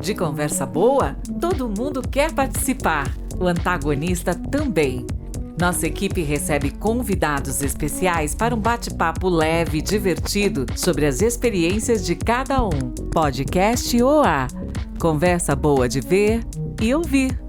De conversa boa, todo mundo quer participar. O antagonista também. Nossa equipe recebe convidados especiais para um bate-papo leve e divertido sobre as experiências de cada um. Podcast OA. Conversa boa de ver e ouvir.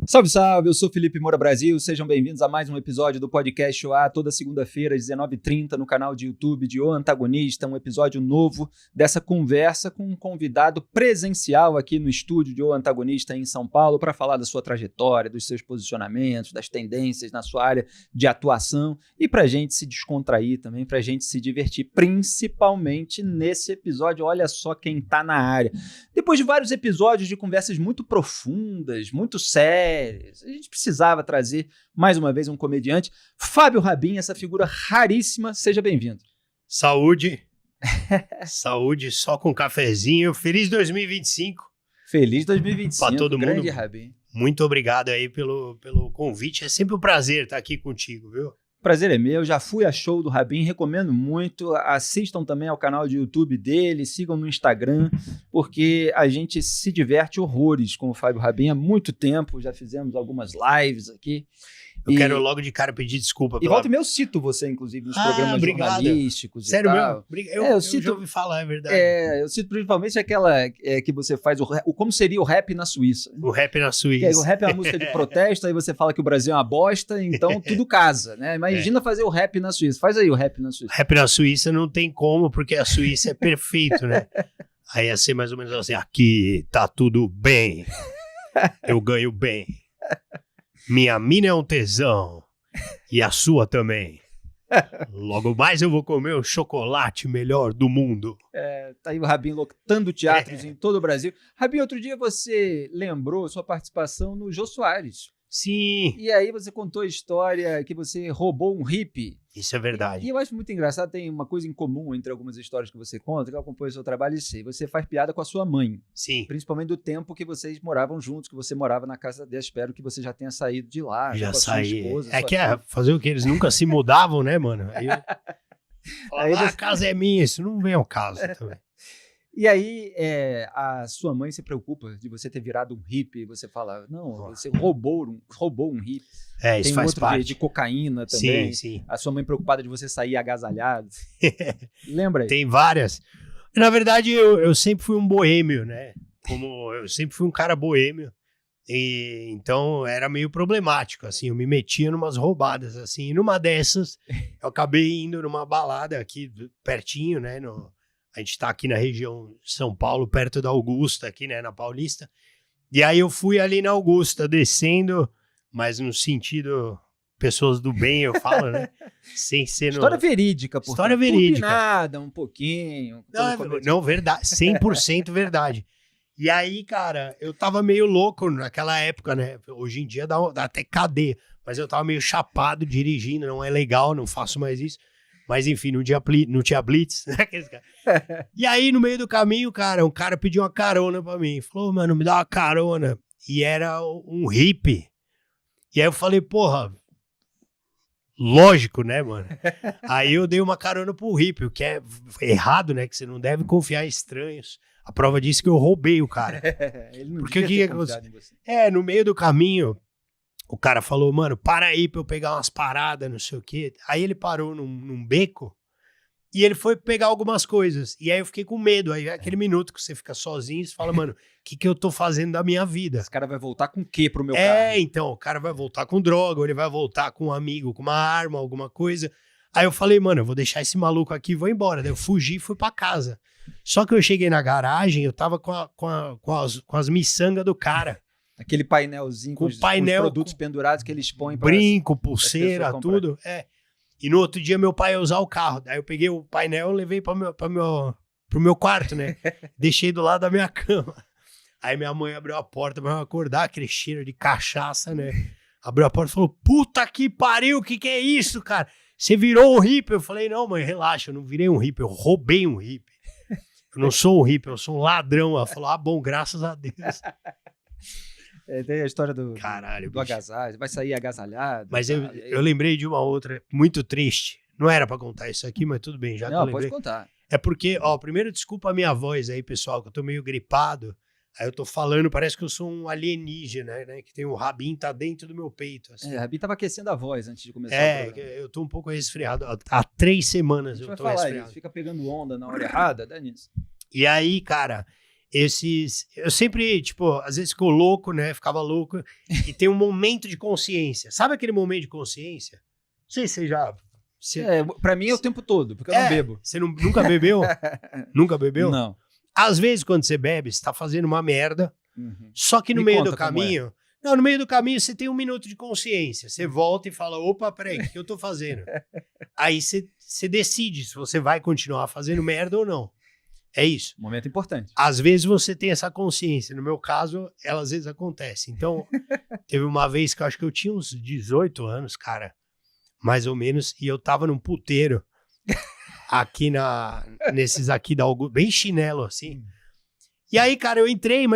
Salve, salve! Eu sou Felipe Moura Brasil, sejam bem-vindos a mais um episódio do Podcast OA, toda segunda-feira às 19h30 no canal de YouTube de O Antagonista, um episódio novo dessa conversa com um convidado presencial aqui no estúdio de O Antagonista em São Paulo para falar da sua trajetória, dos seus posicionamentos, das tendências na sua área de atuação e para a gente se descontrair também, para a gente se divertir, principalmente nesse episódio. Olha só quem tá na área. Depois de vários episódios de conversas muito profundas, muito sérias, a gente precisava trazer mais uma vez um comediante. Fábio Rabin, essa figura raríssima, seja bem-vindo. Saúde, saúde, só com cafezinho. Feliz 2025. Feliz 2025, para todo grande mundo. Rabin. Muito obrigado aí pelo convite. É sempre um prazer estar aqui contigo, viu? Prazer é meu, já fui a show do Rabin, recomendo muito, assistam também ao canal de YouTube dele, sigam no Instagram, porque a gente se diverte horrores com o Fábio Rabin há muito tempo, já fizemos algumas lives aqui. Eu quero logo de cara pedir desculpa. E volta e meia eu cito você, inclusive, nos programas obrigado. Jornalísticos. Sério e tal. mesmo? Eu cito, já ouvi falar, é verdade. Eu cito principalmente aquela que você faz, como seria o rap na Suíça. O rap na Suíça. O rap é uma música de protesto, aí você fala que o Brasil é uma bosta, então tudo casa, né? Imagina fazer o rap na Suíça. Faz aí o rap na Suíça. Rap na Suíça não tem como, porque a Suíça é perfeito, né? Aí ia ser mais ou menos assim, aqui tá tudo bem, eu ganho bem, minha mina é um tesão. E a sua também. Logo mais eu vou comer o chocolate melhor do mundo. Tá aí o Rabin lotando teatros em todo o Brasil. Rabin, outro dia você lembrou sua participação no Jô Soares. Sim. E aí você contou a história que você roubou um hippie. Isso é verdade. E eu acho muito engraçado, tem uma coisa em comum entre algumas histórias que você conta, que eu acompanho o seu trabalho e sei. Você faz piada com a sua mãe. Sim. Principalmente do tempo que vocês moravam juntos, que você morava na casa dela. Espero que você já tenha saído de lá. Já com a sua saí. esposa, Fazer o que? Eles nunca se mudavam, né, mano? Aí você... a casa é minha, isso não vem ao caso também. E aí, a sua mãe se preocupa de você ter virado um hippie. Você fala, não, você roubou um hippie. Isso tem faz outro parte. de cocaína também. Sim. A sua mãe preocupada de você sair agasalhado. Lembra aí? Tem várias. Na verdade, eu sempre fui um boêmio, né? Eu sempre fui um cara boêmio. E então era meio problemático, assim, eu me metia numas roubadas, assim, e numa dessas eu acabei indo numa balada aqui pertinho, né? A gente tá aqui na região de São Paulo, perto da Augusta, aqui, né, na Paulista. E aí eu fui ali na Augusta, descendo, mas no sentido, pessoas do bem, eu falo, né? Sem ser História verídica, pô. História verídica. Turbinada, um pouquinho. Não, verdade, 100% verdade. E aí, cara, eu tava meio louco naquela época, né? Hoje em dia dá até cadeia, mas eu tava meio chapado dirigindo, não é legal, não faço mais isso. Mas enfim, não tinha blitz, né? E aí, no meio do caminho, cara, um cara pediu uma carona pra mim. Falou, mano, me dá uma carona. E era um hippie. E aí eu falei, porra, lógico, né, mano? Aí eu dei uma carona pro hippie, o que é errado, né? Que você não deve confiar em estranhos. A prova disso que eu roubei o cara. Ele não Porque o que confiado em você. no meio do caminho, o cara falou, mano, para aí pra eu pegar umas paradas, não sei o quê. Aí ele parou num beco e ele foi pegar algumas coisas. E aí eu fiquei com medo. Aí aquele minuto que você fica sozinho, você fala, mano, o que eu tô fazendo da minha vida? Esse cara vai voltar com o quê pro meu carro? Então, o cara vai voltar com droga, ou ele vai voltar com um amigo, com uma arma, alguma coisa. Aí eu falei, mano, eu vou deixar esse maluco aqui e vou embora. Daí eu fugi e fui pra casa. Só que eu cheguei na garagem, eu tava com as miçangas do cara. Aquele painelzinho com os produtos pendurados que eles põem pra... Brinco, pulseira, tudo. E no outro dia meu pai ia usar o carro. Daí eu peguei o painel e levei pro meu quarto, né? Deixei do lado da minha cama. Aí minha mãe abriu a porta pra eu acordar, aquele cheiro de cachaça, né? Abriu a porta e falou, puta que pariu, o que é isso, cara? Você virou um hippie? Eu falei, não, mãe, relaxa, eu não virei um hippie, eu roubei um hippie. Eu não sou um hippie, eu sou um ladrão. Ela falou, bom, graças a Deus. Tem a história do bicho. agasalho, vai sair agasalhado. Mas eu lembrei de uma outra muito triste. Não era pra contar isso aqui, mas tudo bem, já que eu lembrei. Pode contar. É porque, primeiro desculpa a minha voz aí, pessoal, que eu tô meio gripado. Aí eu tô falando, parece que eu sou um alienígena, né? Que tem um rabinho, tá dentro do meu peito. Assim. O Rabin tava aquecendo a voz antes de começar o programa. Eu tô um pouco resfriado. Há 3 semanas eu tô resfriado. Isso, fica pegando onda na hora errada, dá nisso. E aí, cara, eu sempre, tipo, às vezes ficou louco, né? Ficava louco. E tem um momento de consciência. Sabe aquele momento de consciência? Não sei se você já... Pra mim é o tempo todo, porque eu não bebo. Você nunca bebeu? Nunca bebeu? Não. Às vezes, quando você bebe, você tá fazendo uma merda. Só que no meio do caminho... Não, no meio do caminho você tem 1 minuto de consciência. Você volta e fala, opa, peraí, o que eu tô fazendo? Aí você decide se você vai continuar fazendo merda ou não. É isso. Momento importante. Às vezes você tem essa consciência. No meu caso, ela às vezes acontece. Então, teve uma vez que eu acho que eu tinha uns 18 anos, cara, mais ou menos, e eu tava num puteiro aqui nesses aqui da Augusta, bem chinelo, assim. E aí, cara, eu entrei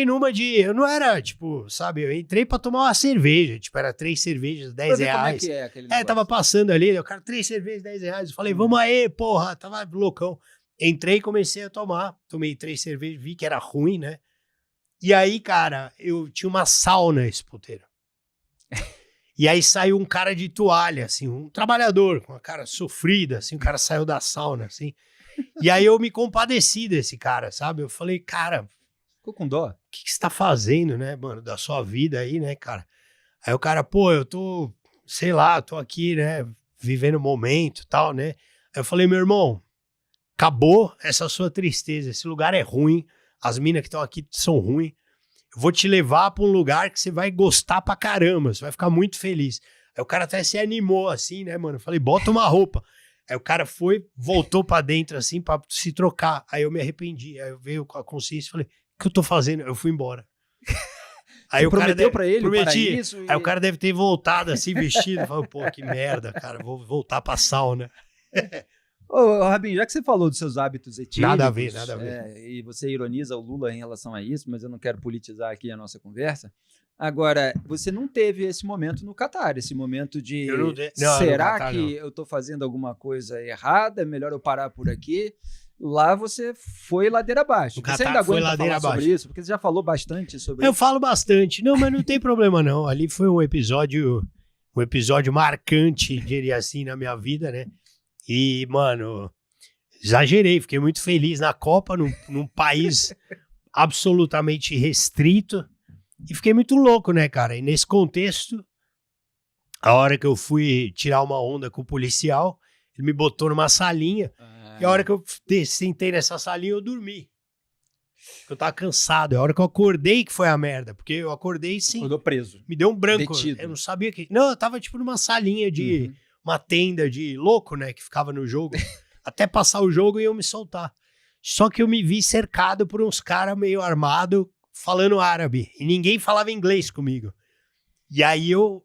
numa de... Eu não era, tipo, sabe, eu entrei pra tomar uma cerveja, tipo, era 3 cervejas, 10 reais. Como é que é aquele negócio? Tava passando ali, o cara, 3 cervejas, 10 reais. Eu falei, vamos aí, porra, tava loucão. Entrei e comecei a tomar. Tomei 3 cervejas, vi que era ruim, né? E aí, cara, eu tinha uma sauna esse puteiro. E aí saiu um cara de toalha, assim, um trabalhador, com uma cara sofrida, assim, o cara saiu da sauna, assim. E aí eu me compadeci desse cara, sabe? Eu falei, cara... Ficou com dó? O que você tá fazendo, né, mano, da sua vida aí, né, cara? Aí o cara, pô, eu tô, sei lá, tô aqui, né, vivendo o momento e tal, né? Aí eu falei, meu irmão... Acabou essa sua tristeza, esse lugar é ruim, as minas que estão aqui são ruins, eu vou te levar pra um lugar que você vai gostar pra caramba, você vai ficar muito feliz. Aí o cara até se animou assim, né, mano? Eu falei, bota uma roupa. Aí o cara voltou pra dentro assim, pra se trocar. Aí eu me arrependi, aí eu veio com a consciência e falei, o que eu tô fazendo? Eu fui embora. Aí o cara prometeu pra ele o prometi. paraíso Aí o cara deve ter voltado assim, vestido, falou, pô, que merda, cara, vou voltar pra sauna. Ô, Rabin, já que você falou dos seus hábitos etílicos... Nada a ver. E você ironiza o Lula em relação a isso, mas eu não quero politizar aqui a nossa conversa. Agora, você não teve esse momento no Catar, esse momento de... será Catar, que eu tô fazendo alguma coisa errada? É melhor eu parar por aqui? Lá você foi ladeira abaixo. Você ainda aguenta falar sobre isso? Porque você já falou bastante sobre isso. Eu falo bastante. Não, mas não tem problema não. Ali foi um episódio marcante, diria assim, na minha vida, né? E, mano, exagerei, fiquei muito feliz na Copa, num país absolutamente restrito, e fiquei muito louco, né, cara? E nesse contexto, a hora que eu fui tirar uma onda com o policial, ele me botou numa salinha, e a hora que eu sentei nessa salinha, eu dormi. Eu tava cansado, a hora que eu acordei que foi a merda, porque eu acordei sem... Acordou preso. Me deu um branco, Detido. Eu não sabia que... Não, eu tava tipo numa salinha de... Uma tenda de louco, né, que ficava no jogo, até passar o jogo e eu me soltar. Só que eu me vi cercado por uns caras meio armados, falando árabe, e ninguém falava inglês comigo. E aí eu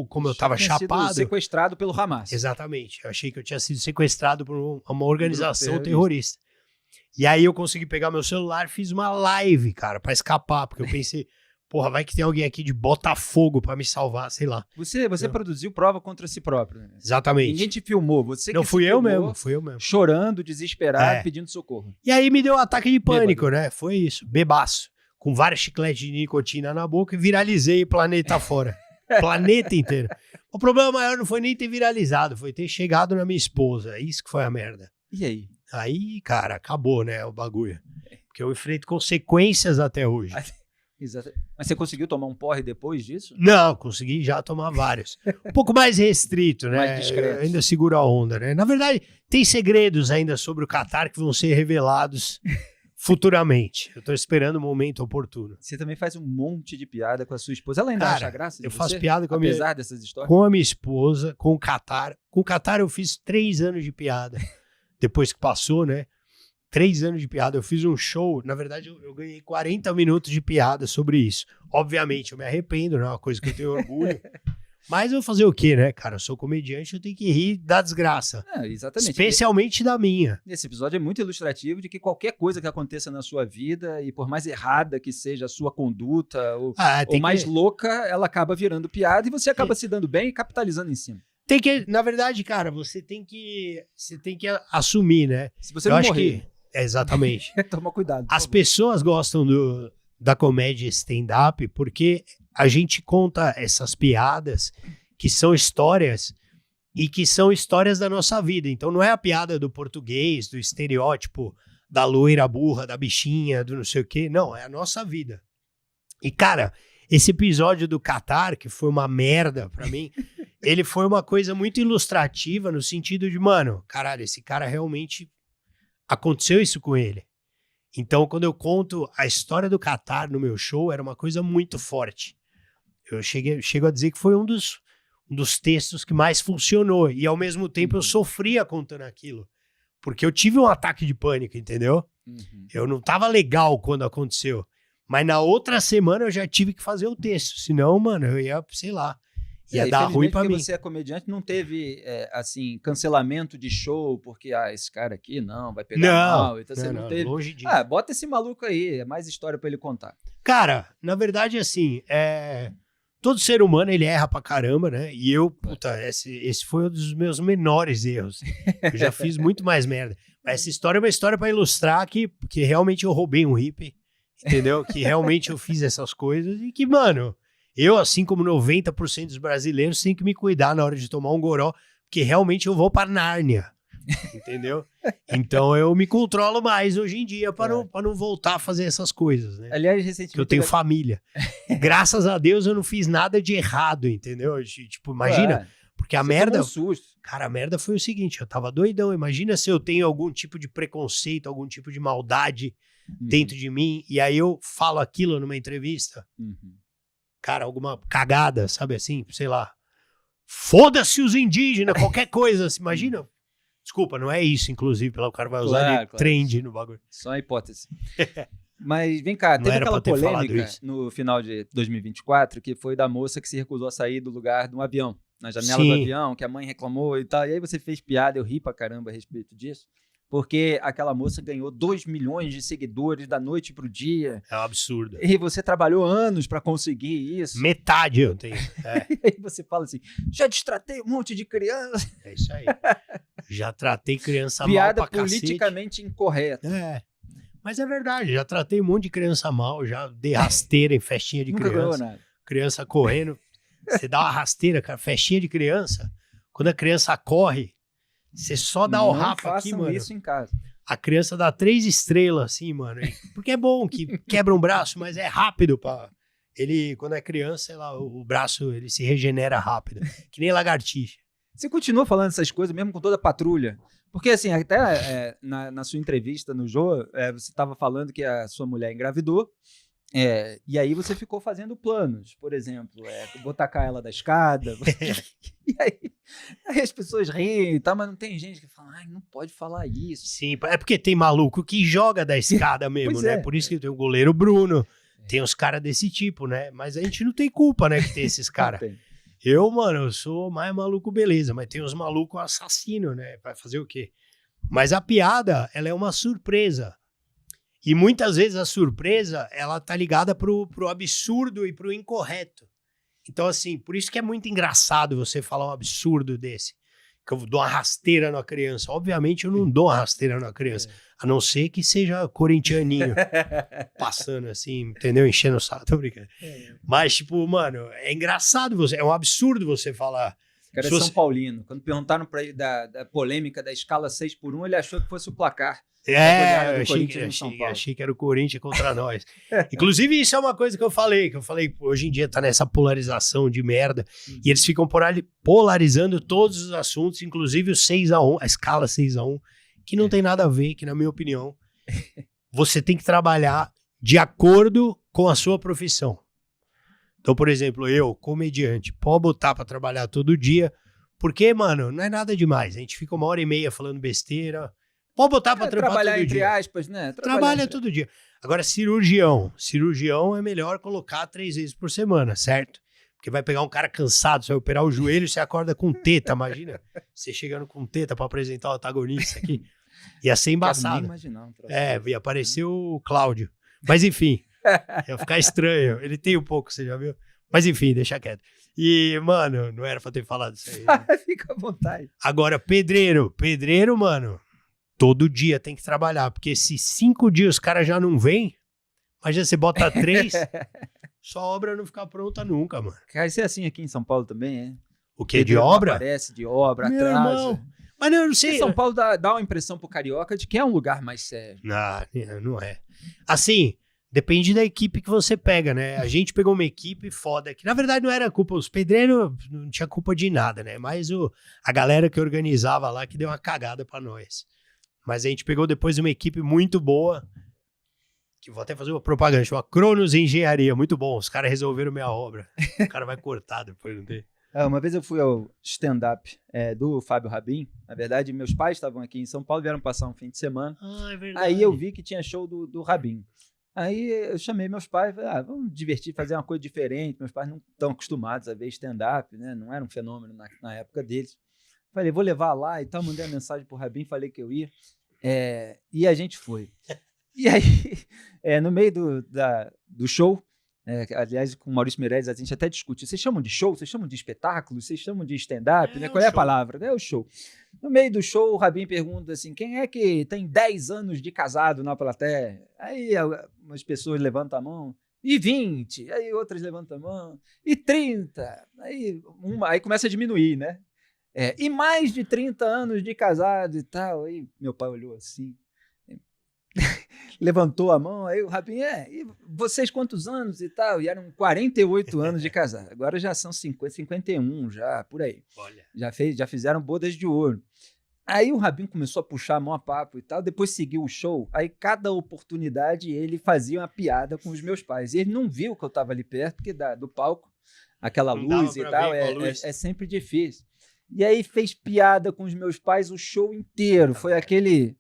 como eu tava chapado... Sido sequestrado pelo Hamas. Exatamente, eu achei que eu tinha sido sequestrado por uma organização terrorista. E aí eu consegui pegar meu celular e fiz uma live, cara, pra escapar, porque eu pensei... Porra, vai que tem alguém aqui de Botafogo pra me salvar, sei lá. Você produziu prova contra si próprio. Né? Exatamente. Ninguém te filmou, você que Não, fui eu mesmo. Chorando, desesperado, pedindo socorro. E aí me deu um ataque de pânico, né? Foi isso, bebaço. Com vários chicletes de nicotina na boca e viralizei planeta fora. Planeta inteiro. O problema maior não foi nem ter viralizado, foi ter chegado na minha esposa. Isso que foi a merda. E aí? Aí, cara, acabou, né, o bagulho. Porque eu enfrento consequências até hoje. Exato. Mas você conseguiu tomar um porre depois disso? Não, consegui já tomar vários. Um pouco mais restrito, né? Mais discreto. Eu ainda seguro a onda, né? Na verdade, tem segredos ainda sobre o Catar que vão ser revelados futuramente. Eu tô esperando o momento oportuno. Você também faz um monte de piada com a sua esposa. Ela ainda acha graça de eu você? faço piada com apesar dessas histórias? Com a minha esposa, com o Catar. Com o Catar eu fiz 3 anos de piada. Depois que passou, né? 3 anos de piada, eu fiz um show, na verdade eu ganhei 40 minutos de piada sobre isso. Obviamente, eu me arrependo, não é uma coisa que eu tenho orgulho, mas eu vou fazer o quê, né, cara? Eu sou comediante, eu tenho que rir da desgraça. Exatamente. Especialmente da minha. Esse episódio é muito ilustrativo de que qualquer coisa que aconteça na sua vida, e por mais errada que seja a sua conduta, ou mais louca, ela acaba virando piada e você acaba se dando bem e capitalizando em cima. Tem que, na verdade, cara, você tem que assumir, né? Se você não morrer. Exatamente. Toma cuidado. As pessoas gostam da comédia stand-up, porque a gente conta essas piadas que são histórias e que são histórias da nossa vida. Então não é a piada do português, do estereótipo da loira burra, da bichinha, do não sei o quê. Não, é a nossa vida. E, cara, esse episódio do Catar, que foi uma merda pra mim, ele foi uma coisa muito ilustrativa no sentido de, mano, caralho, esse cara realmente aconteceu isso com ele. Então, quando eu conto a história do Catar no meu show, era uma coisa muito forte. Eu chego a dizer que foi um dos textos que mais funcionou. E, ao mesmo tempo, eu sofria contando aquilo. Porque eu tive um ataque de pânico, entendeu? Uhum. Eu não tava legal quando aconteceu. Mas na outra semana eu já tive que fazer o texto. Senão, mano, eu ia, sei lá, ia dar ruim pra mim. Porque você é comediante, não teve, assim, cancelamento de show, porque, esse cara aqui, não, vai pegar mal. Então você não teve. Longe disso. Bota esse maluco aí, é mais história pra ele contar. Cara, na verdade, assim, todo ser humano, ele erra pra caramba, né? E eu, puta, esse foi um dos meus menores erros. Eu já fiz muito mais merda. Mas essa história é uma história pra ilustrar que realmente eu roubei um hippie, entendeu? Que realmente eu fiz essas coisas e que, mano, eu, assim como 90% dos brasileiros, tenho que me cuidar na hora de tomar um goró, porque realmente eu vou pra Nárnia, entendeu? Então eu me controlo mais hoje em dia pra não voltar a fazer essas coisas, né? Aliás, recentemente... Que eu tenho família. Graças a Deus eu não fiz nada de errado, entendeu? Tipo, imagina, porque a merda... Tomou um susto. Cara, a merda foi o seguinte, eu tava doidão. Imagina se eu tenho algum tipo de preconceito, algum tipo de maldade dentro de mim, e aí eu falo aquilo numa entrevista. Cara, alguma cagada, sabe assim? Sei lá. Foda-se os indígenas, qualquer coisa. Imagina. Desculpa, não é isso, inclusive, pelo cara vai usar de trend no bagulho. Só a hipótese. Mas vem cá, teve aquela polêmica no final de 2024, que foi da moça que se recusou a sair do lugar de um avião, na janela do avião, que a mãe reclamou e tal. E aí você fez piada, eu ri pra caramba a respeito disso. Porque aquela moça ganhou 2 milhões de seguidores da noite pro dia. É um absurdo. E você trabalhou anos pra conseguir isso. Metade eu tenho. E aí você fala assim, já destratei um monte de criança. É isso aí. Já tratei criança piada mal pra politicamente incorreta. Mas é verdade, já tratei um monte de criança mal, já dei rasteira em festinha de Nunca criança. ganhou nada. Criança correndo. Você dá uma rasteira, cara, festinha de criança. Quando a criança corre, você só dá o rapa aqui, mano. Isso em casa. A criança dá 3 estrelas, assim, mano. Porque é bom que quebra um braço, mas é rápido, pá. Ele, quando é criança, sei lá, o braço ele se regenera rápido. Que nem lagartixa. Você continua falando essas coisas mesmo com toda a patrulha? Porque, assim, até na sua entrevista no Jô, você estava falando que a sua mulher engravidou. E aí você ficou fazendo planos, por exemplo, vou tacar ela da escada. E aí as pessoas riem e tal, mas não tem gente que fala, não pode falar isso. Sim, é porque tem maluco que joga da escada mesmo, né? Por isso que tem o goleiro Bruno, tem uns caras desse tipo, né? Mas a gente não tem culpa, né, que tem esses caras. Eu, mano, eu sou mais maluco, beleza, mas tem uns malucos assassinos, né? Vai fazer o quê? Mas a piada, ela é uma surpresa. E muitas vezes a surpresa, ela tá ligada pro absurdo e pro incorreto. Então, assim, por isso que é muito engraçado você falar um absurdo desse. Que eu dou uma rasteira na criança. Obviamente, eu não dou uma rasteira na criança. A não ser que seja corintianinho. Passando assim, entendeu? Enchendo o saco. Tô brincando. Mas, tipo, mano, é engraçado é um absurdo você falar. O cara é São Paulino. Quando perguntaram pra ele da polêmica da escala 6x1, ele achou que fosse o placar. Eu achei que era o Corinthians contra nós. Inclusive, isso é uma coisa que eu falei hoje em dia tá nessa polarização de merda, e eles ficam polarizando todos os assuntos, inclusive o 6x1, a escala 6x1, que não tem nada a ver, que na minha opinião, você tem que trabalhar de acordo com a sua profissão. Então, por exemplo, eu, comediante, pode botar pra trabalhar todo dia, porque, mano, não é nada demais, a gente fica 1h30 falando besteira. Pode botar pra trabalhar entre aspas, né? Trabalha todo dia. Agora, cirurgião. Cirurgião é melhor colocar 3 vezes por semana, certo? Porque vai pegar um cara cansado, você vai operar o joelho e você acorda com teta, imagina. Você chegando com teta pra apresentar o antagonista aqui. Ia ser embaçado. Ia aparecer o Cláudio. Mas enfim, ia ficar estranho. Ele tem um pouco, você já viu? Mas enfim, deixa quieto. E, mano, não era pra ter falado isso aí. Fica à vontade. Agora, pedreiro, mano... Todo dia tem que trabalhar, porque se 5 dias os caras já não vêm, Imagina, você bota 3, sua obra não fica pronta nunca, mano. Vai ser assim aqui em São Paulo também, é? O quê? De obra? Aparece de obra, Meu atrasa. irmão. Mas não, eu não sei. São Paulo dá uma impressão pro carioca de que é um lugar mais sério. Não é. Assim, depende da equipe que você pega, né? A gente pegou uma equipe foda, que na verdade não era culpa, os pedreiros não tinha culpa de nada, né? Mas a galera que organizava lá que deu uma cagada pra nós. Mas a gente pegou depois uma equipe muito boa, que vou até fazer uma propaganda, chama Cronos Engenharia, muito bom. Os caras resolveram minha obra. O cara vai cortar depois, não tem? Uma vez eu fui ao stand-up do Fábio Rabin. Na verdade, meus pais estavam aqui em São Paulo, vieram passar um fim de semana. É verdade. Aí eu vi que tinha show do Rabin. Aí eu chamei meus pais, falei, vamos divertir, fazer uma coisa diferente. Meus pais não estão acostumados a ver stand-up, né? Não era um fenômeno na época deles. Falei, vou levar lá e tal. Mandei uma mensagem pro Rabin, falei que eu ia. E a gente foi. E aí, no meio do show, aliás, com o Maurício Meirelles, a gente até discute. Vocês chamam de show? Vocês chamam de espetáculo? Vocês chamam de stand-up? Né? Qual é a palavra? É o show. No meio do show, o Rabin pergunta assim, quem é que tem 10 anos de casado na plateia? Aí umas pessoas levantam a mão. E 20. Aí outras levantam a mão. E 30. Aí começa a diminuir, né? E mais de 30 anos de casado e tal. Aí meu pai olhou assim. Levantou a mão, aí o Rabin, e vocês quantos anos e tal? E eram 48 anos de casado. Agora já são 50, 51, já por aí. Olha. Já fizeram bodas de ouro. Aí o Rabin começou a puxar a mão a papo e tal, depois seguiu o show. Aí cada oportunidade ele fazia uma piada com os meus pais. E ele não viu que eu estava ali perto, porque do palco, aquela luz e tal, é sempre difícil. E aí fez piada com os meus pais o show inteiro. Foi aquele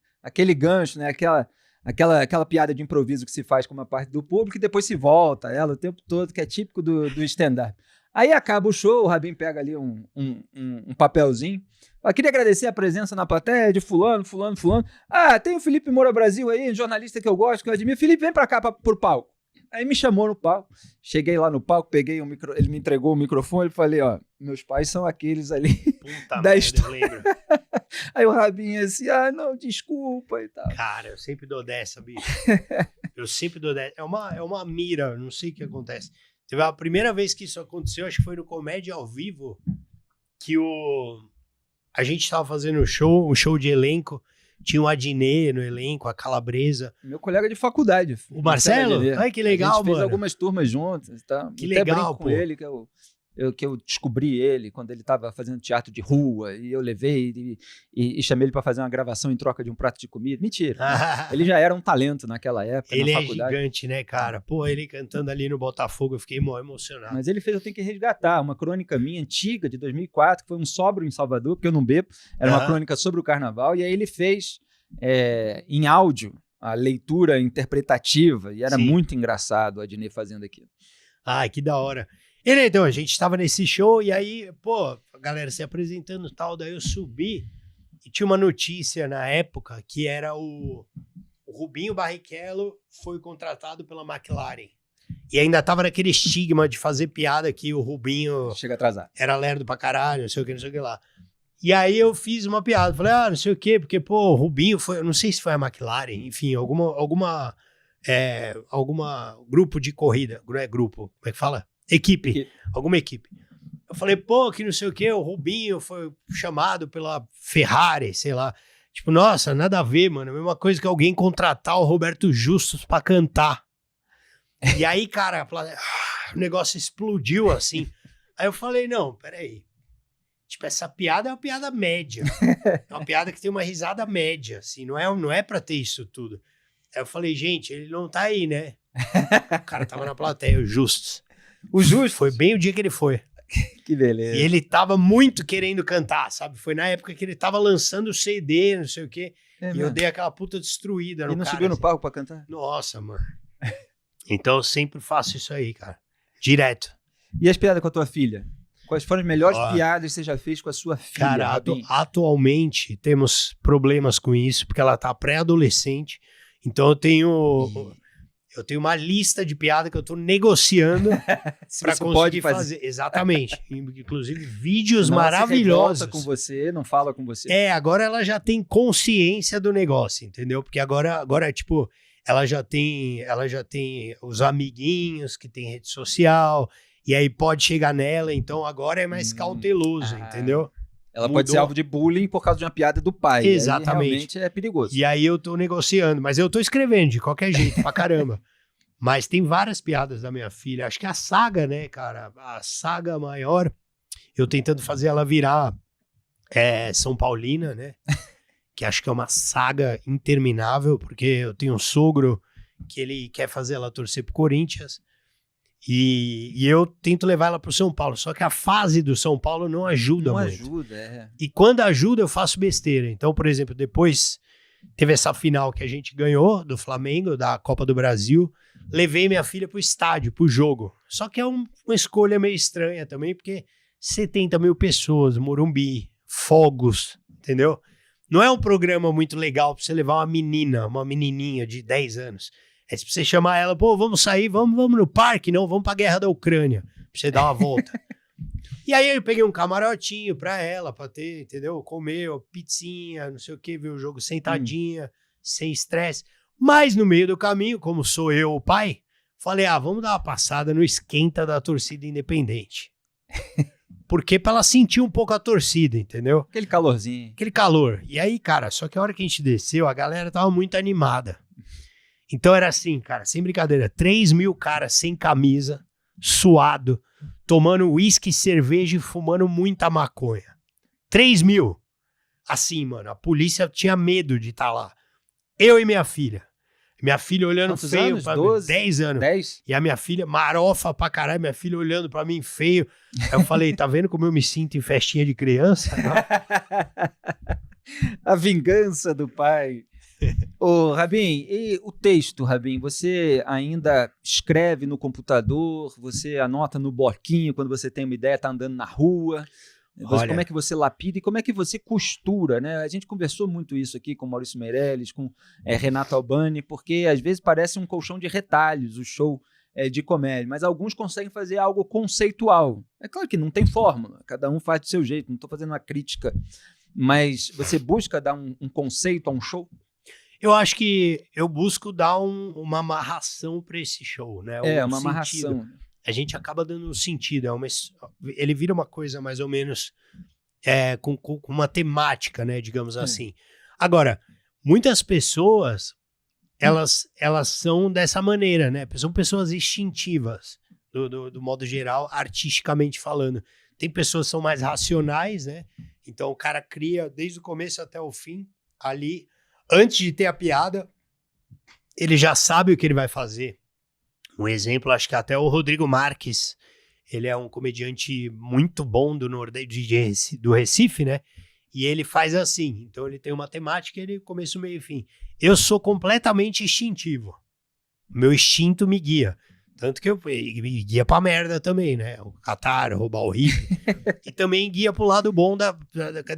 gancho, né? Aquela piada de improviso que se faz com uma parte do público e depois se volta ela o tempo todo, que é típico do stand-up. Aí acaba o show, o Rabin pega ali um papelzinho. Eu queria agradecer a presença na plateia de fulano. Tem o Felipe Moura Brasil aí, jornalista que eu gosto, que eu admiro. Felipe, vem pra cá pro palco. Aí me chamou no palco. Cheguei lá no palco, peguei ele me entregou o microfone e falei, meus pais são aqueles ali. Puta da merda, eu lembro. Aí o Rabin assim, não, desculpa e tal. Cara, eu sempre dou dessa, bicho. Eu sempre dou dessa. É uma mira, não sei o que acontece. Teve a primeira vez que isso aconteceu, acho que foi no Comédia ao Vivo, que a gente tava fazendo um show de elenco, tinha o Adnet no elenco, a Calabresa. Meu colega de faculdade. O Marcelo? Ai, que legal, mano. A gente fez algumas turmas juntos. Tá? Que legal, com ele, que eu descobri ele quando ele estava fazendo teatro de rua, e eu levei e chamei ele para fazer uma gravação em troca de um prato de comida. Mentira. Ele já era um talento naquela época, ele na faculdade. Ele é gigante, né, cara? Pô, ele cantando ali no Botafogo, eu fiquei mó emocionado. Mas ele fez Eu Tenho que Resgatar, uma crônica minha antiga, de 2004, que foi um sóbrio em Salvador, porque eu não bebo. Era uma crônica sobre o carnaval, e aí ele fez em áudio a leitura interpretativa, e era muito engraçado o Adnet fazendo aquilo. Ai, que da hora. Então, a gente tava nesse show e aí, a galera se apresentando e tal, daí eu subi e tinha uma notícia na época que era o Rubinho Barrichello foi contratado pela McLaren. E ainda tava naquele estigma de fazer piada que o Rubinho... Chega atrasado. Era lerdo pra caralho, não sei o que lá. E aí eu fiz uma piada, falei, não sei o que, porque, o Rubinho foi, eu não sei se foi a McLaren, enfim, alguma grupo de corrida, não é grupo, como é que fala? Equipe, alguma equipe. Eu falei, que não sei o que, o Rubinho foi chamado pela Ferrari, sei lá. Tipo, nossa, nada a ver, mano. A mesma coisa que alguém contratar o Roberto Justus pra cantar. E aí, cara, o negócio explodiu assim. Aí eu falei, não, peraí. Tipo, essa piada é uma piada média. É uma piada que tem uma risada média, assim. Não é pra ter isso tudo. Aí eu falei, gente, ele não tá aí, né? O cara tava na plateia, o Justus. O Justo? Foi bem o dia que ele foi. Que beleza. E ele tava muito querendo cantar, sabe? Foi na época que ele tava lançando o CD, não sei o quê. E eu dei aquela puta destruída no cara. E não subiu no palco pra cantar? Nossa, mano. Então eu sempre faço isso aí, cara. Direto. E as piadas com a tua filha? Quais foram as melhores piadas que você já fez com a sua filha? Cara, atualmente temos problemas com isso, porque ela tá pré-adolescente. Então eu tenho uma lista de piada que eu tô negociando pra conseguir fazer. Exatamente. Inclusive vídeos maravilhosos. Não com você, não fala com você. Agora ela já tem consciência do negócio, entendeu? Porque agora tipo, ela já tem os amiguinhos que tem rede social, e aí pode chegar nela, então agora é mais cauteloso, entendeu? Ela pode ser alvo de bullying por causa de uma piada do pai. Exatamente. Aí realmente é perigoso. E aí eu tô negociando, mas eu tô escrevendo de qualquer jeito, pra caramba. Mas tem várias piadas da minha filha. Acho que a saga, né, cara? A saga maior, eu tentando fazer ela virar São Paulina, né? Que acho que é uma saga interminável, porque eu tenho um sogro que ele quer fazer ela torcer pro Corinthians. E eu tento levar ela pro São Paulo. Só que a fase do São Paulo não ajuda muito. Não ajuda, E quando ajuda, eu faço besteira. Então, por exemplo, depois teve essa final que a gente ganhou do Flamengo, da Copa do Brasil. Levei minha filha pro estádio, pro jogo. Só que é uma escolha meio estranha também, porque 70 mil pessoas, Morumbi, fogos, entendeu? Não é um programa muito legal pra você levar uma menininha de 10 anos. É se você chamar ela, pô, vamos sair, vamos no parque, não, vamos pra guerra da Ucrânia, pra você dar uma volta. E aí eu peguei um camarotinho pra ela, pra ter, entendeu? Comer, pizzinha, não sei o que, ver o jogo sentadinha, sem estresse. Mas no meio do caminho, como sou eu o pai, falei, vamos dar uma passada no esquenta da torcida independente. Porque pra ela sentir um pouco a torcida, entendeu? Aquele calorzinho. Aquele calor. E aí, cara, só que a hora que a gente desceu, a galera tava muito animada. Então era assim, cara, sem brincadeira, 3 mil caras sem camisa, suado, tomando uísque, cerveja e fumando muita maconha. 3 mil. Assim, mano, a polícia tinha medo de estar lá. Eu e minha filha. Minha filha olhando Quantos feio anos? pra 12? mim. 10 anos. 10? E a minha filha, marofa pra caralho, minha filha olhando pra mim feio. Aí eu falei, tá vendo como eu me sinto em festinha de criança? A vingança do pai. Ô, Rabin, e o texto, Rabin? Você ainda escreve no computador? Você anota no bloquinho quando você tem uma ideia, tá andando na rua? Olha, como é que você lapida e como é que você costura, né? A gente conversou muito isso aqui com Maurício Meirelles, com Renato Albani, porque às vezes parece um colchão de retalhos, o show de comédia, mas alguns conseguem fazer algo conceitual. É claro que não tem fórmula, cada um faz do seu jeito, não estou fazendo uma crítica, mas você busca dar um conceito a um show? Eu acho que eu busco dar uma amarração para esse show, né? Uma amarração. A gente acaba dando um sentido. Ele vira uma coisa mais ou menos com uma temática, né? Digamos assim. Agora, muitas pessoas, elas são dessa maneira, né? São pessoas instintivas, do modo geral, artisticamente falando. Tem pessoas que são mais racionais, né? Então o cara cria desde o começo até o fim, ali. Antes de ter a piada, ele já sabe o que ele vai fazer. Um exemplo, acho que até o Rodrigo Marques, ele é um comediante muito bom do Nordeste, do Recife, né? E ele faz assim, então ele tem uma temática, ele começa, meio e fim. Eu sou completamente instintivo. Meu instinto me guia. Tanto que me guia pra merda também, né? O Catar, roubar o Rio. E também guia pro lado bom da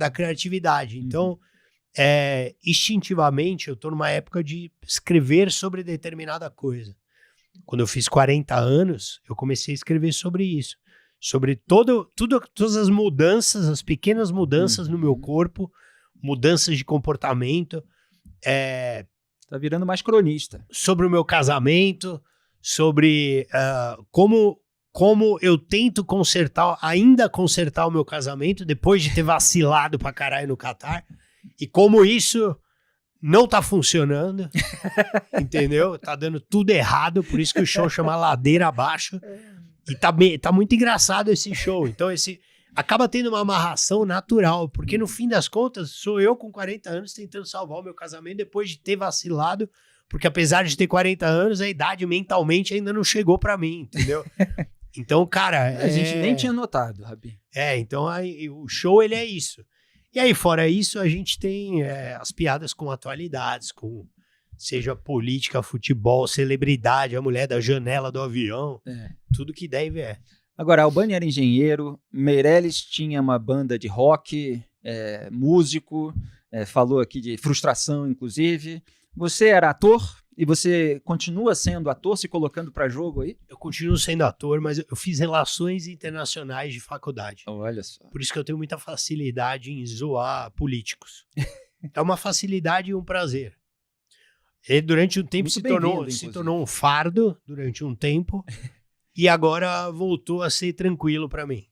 criatividade. Então... instintivamente eu tô numa época de escrever sobre determinada coisa. Quando eu fiz 40 anos, eu comecei a escrever sobre isso. Sobre todas as mudanças, as pequenas mudanças no meu corpo, mudanças de comportamento. Tá virando mais cronista. Sobre o meu casamento, sobre como eu tento ainda consertar o meu casamento, depois de ter vacilado pra caralho no Catar. E como isso não tá funcionando, entendeu? Tá dando tudo errado, por isso que o show chama Ladeira Abaixo. E tá muito engraçado esse show. Então acaba tendo uma amarração natural, porque no fim das contas sou eu com 40 anos tentando salvar o meu casamento depois de ter vacilado, porque apesar de ter 40 anos, a idade mentalmente ainda não chegou pra mim, entendeu? Então, cara... A gente nem tinha notado, Rabi. Então o show ele é isso. E aí, fora isso, a gente tem as piadas com atualidades, seja política, futebol, celebridade, a mulher da janela do avião, tudo que der e vier. Agora, Albani era engenheiro, Meirelles tinha uma banda de rock, músico, falou aqui de frustração, inclusive. Você era ator e você continua sendo ator, se colocando para jogo aí? Eu continuo sendo ator, mas eu fiz relações internacionais de faculdade. Olha só. Por isso que eu tenho muita facilidade em zoar políticos. É uma facilidade e um prazer. Ele durante um tempo Muito se tornou um fardo durante um tempo e agora voltou a ser tranquilo pra mim.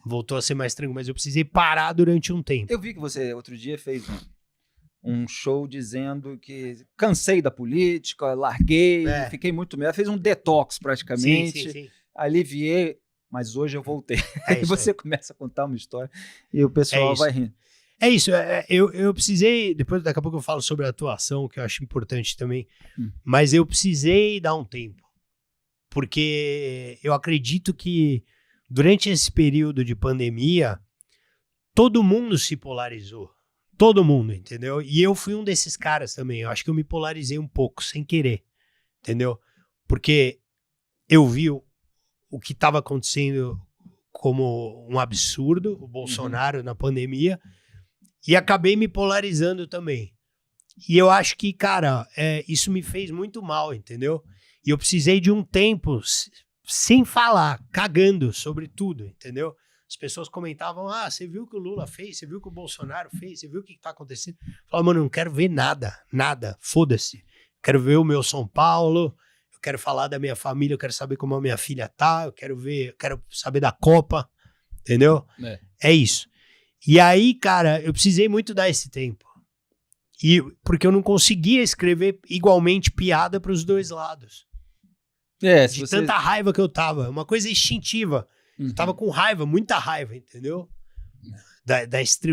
Voltou a ser mais tranquilo, mas eu precisei parar durante um tempo. Eu vi que você outro dia fez um show dizendo que cansei da política, larguei, fiquei muito melhor. Fez um detox praticamente, Sim. aliviei, mas hoje eu voltei. E você começa a contar uma história e o pessoal vai rindo. É isso, eu precisei, depois daqui a pouco eu falo sobre a atuação, que eu acho importante também, mas eu precisei dar um tempo, porque eu acredito que durante esse período de pandemia, todo mundo se polarizou, todo mundo, entendeu? E eu fui um desses caras também, eu acho que eu me polarizei um pouco, sem querer, entendeu? Porque eu vi o que estava acontecendo como um absurdo, o Bolsonaro na pandemia, e acabei me polarizando também. E eu acho que, cara, isso me fez muito mal, entendeu? E eu precisei de um tempo sem falar, cagando sobre tudo, entendeu? As pessoas comentavam, você viu o que o Lula fez? Você viu o que o Bolsonaro fez? Você viu o que tá acontecendo? Eu falava, mano, eu não quero ver nada, foda-se. Quero ver o meu São Paulo, eu quero falar da minha família, eu quero saber como a minha filha tá, eu quero saber da Copa, entendeu? É isso. E aí, cara, eu precisei muito dar esse tempo. Porque eu não conseguia escrever igualmente piada para os dois lados. Tanta raiva que eu tava. Uma coisa instintiva. Eu tava com raiva, muita raiva, entendeu?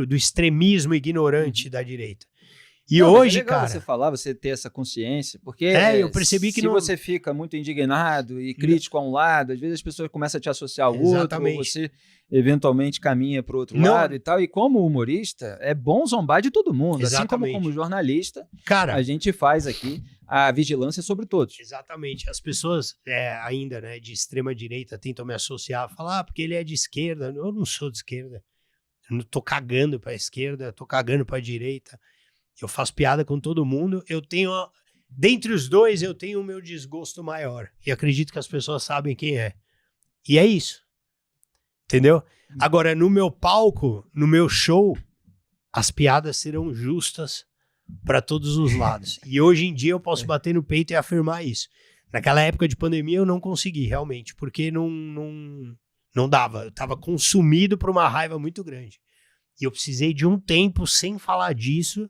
Do extremismo ignorante da direita. E hoje, cara... você falar, você ter essa consciência, porque eu percebi que se você fica muito indignado e crítico a um lado, às vezes as pessoas começam a te associar ao outro, ou você eventualmente caminha para o outro lado e tal. E como humorista, é bom zombar de todo mundo. Exatamente. Assim como jornalista, cara, a gente faz aqui a vigilância sobre todos. Exatamente. As pessoas ainda, né, de extrema direita tentam me associar, falar, porque ele é de esquerda. Eu não sou de esquerda. Eu não tô cagando para a esquerda, tô cagando para a direita. Eu faço piada com todo mundo. Dentre os dois, eu tenho o meu desgosto maior. E acredito que as pessoas sabem quem é. E é isso. Entendeu? Agora, no meu palco, no meu show, as piadas serão justas para todos os lados. E hoje em dia eu posso bater no peito e afirmar isso. Naquela época de pandemia eu não consegui, realmente. Porque não dava. Eu estava consumido por uma raiva muito grande. E eu precisei de um tempo sem falar disso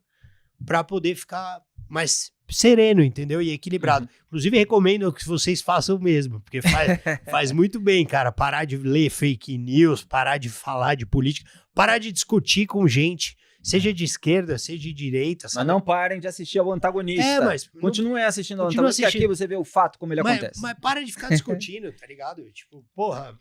para poder ficar mais sereno, entendeu? E equilibrado. Inclusive, recomendo que vocês façam o mesmo, porque faz muito bem, cara, parar de ler fake news, parar de falar de política, parar de discutir com gente, seja de esquerda, seja de direita. Sabe? Mas não parem de assistir ao antagonista. Mas continuem assistindo ao antagonista, porque aqui você vê o fato como ele acontece. Mas para de ficar discutindo, tá ligado? Tipo, porra,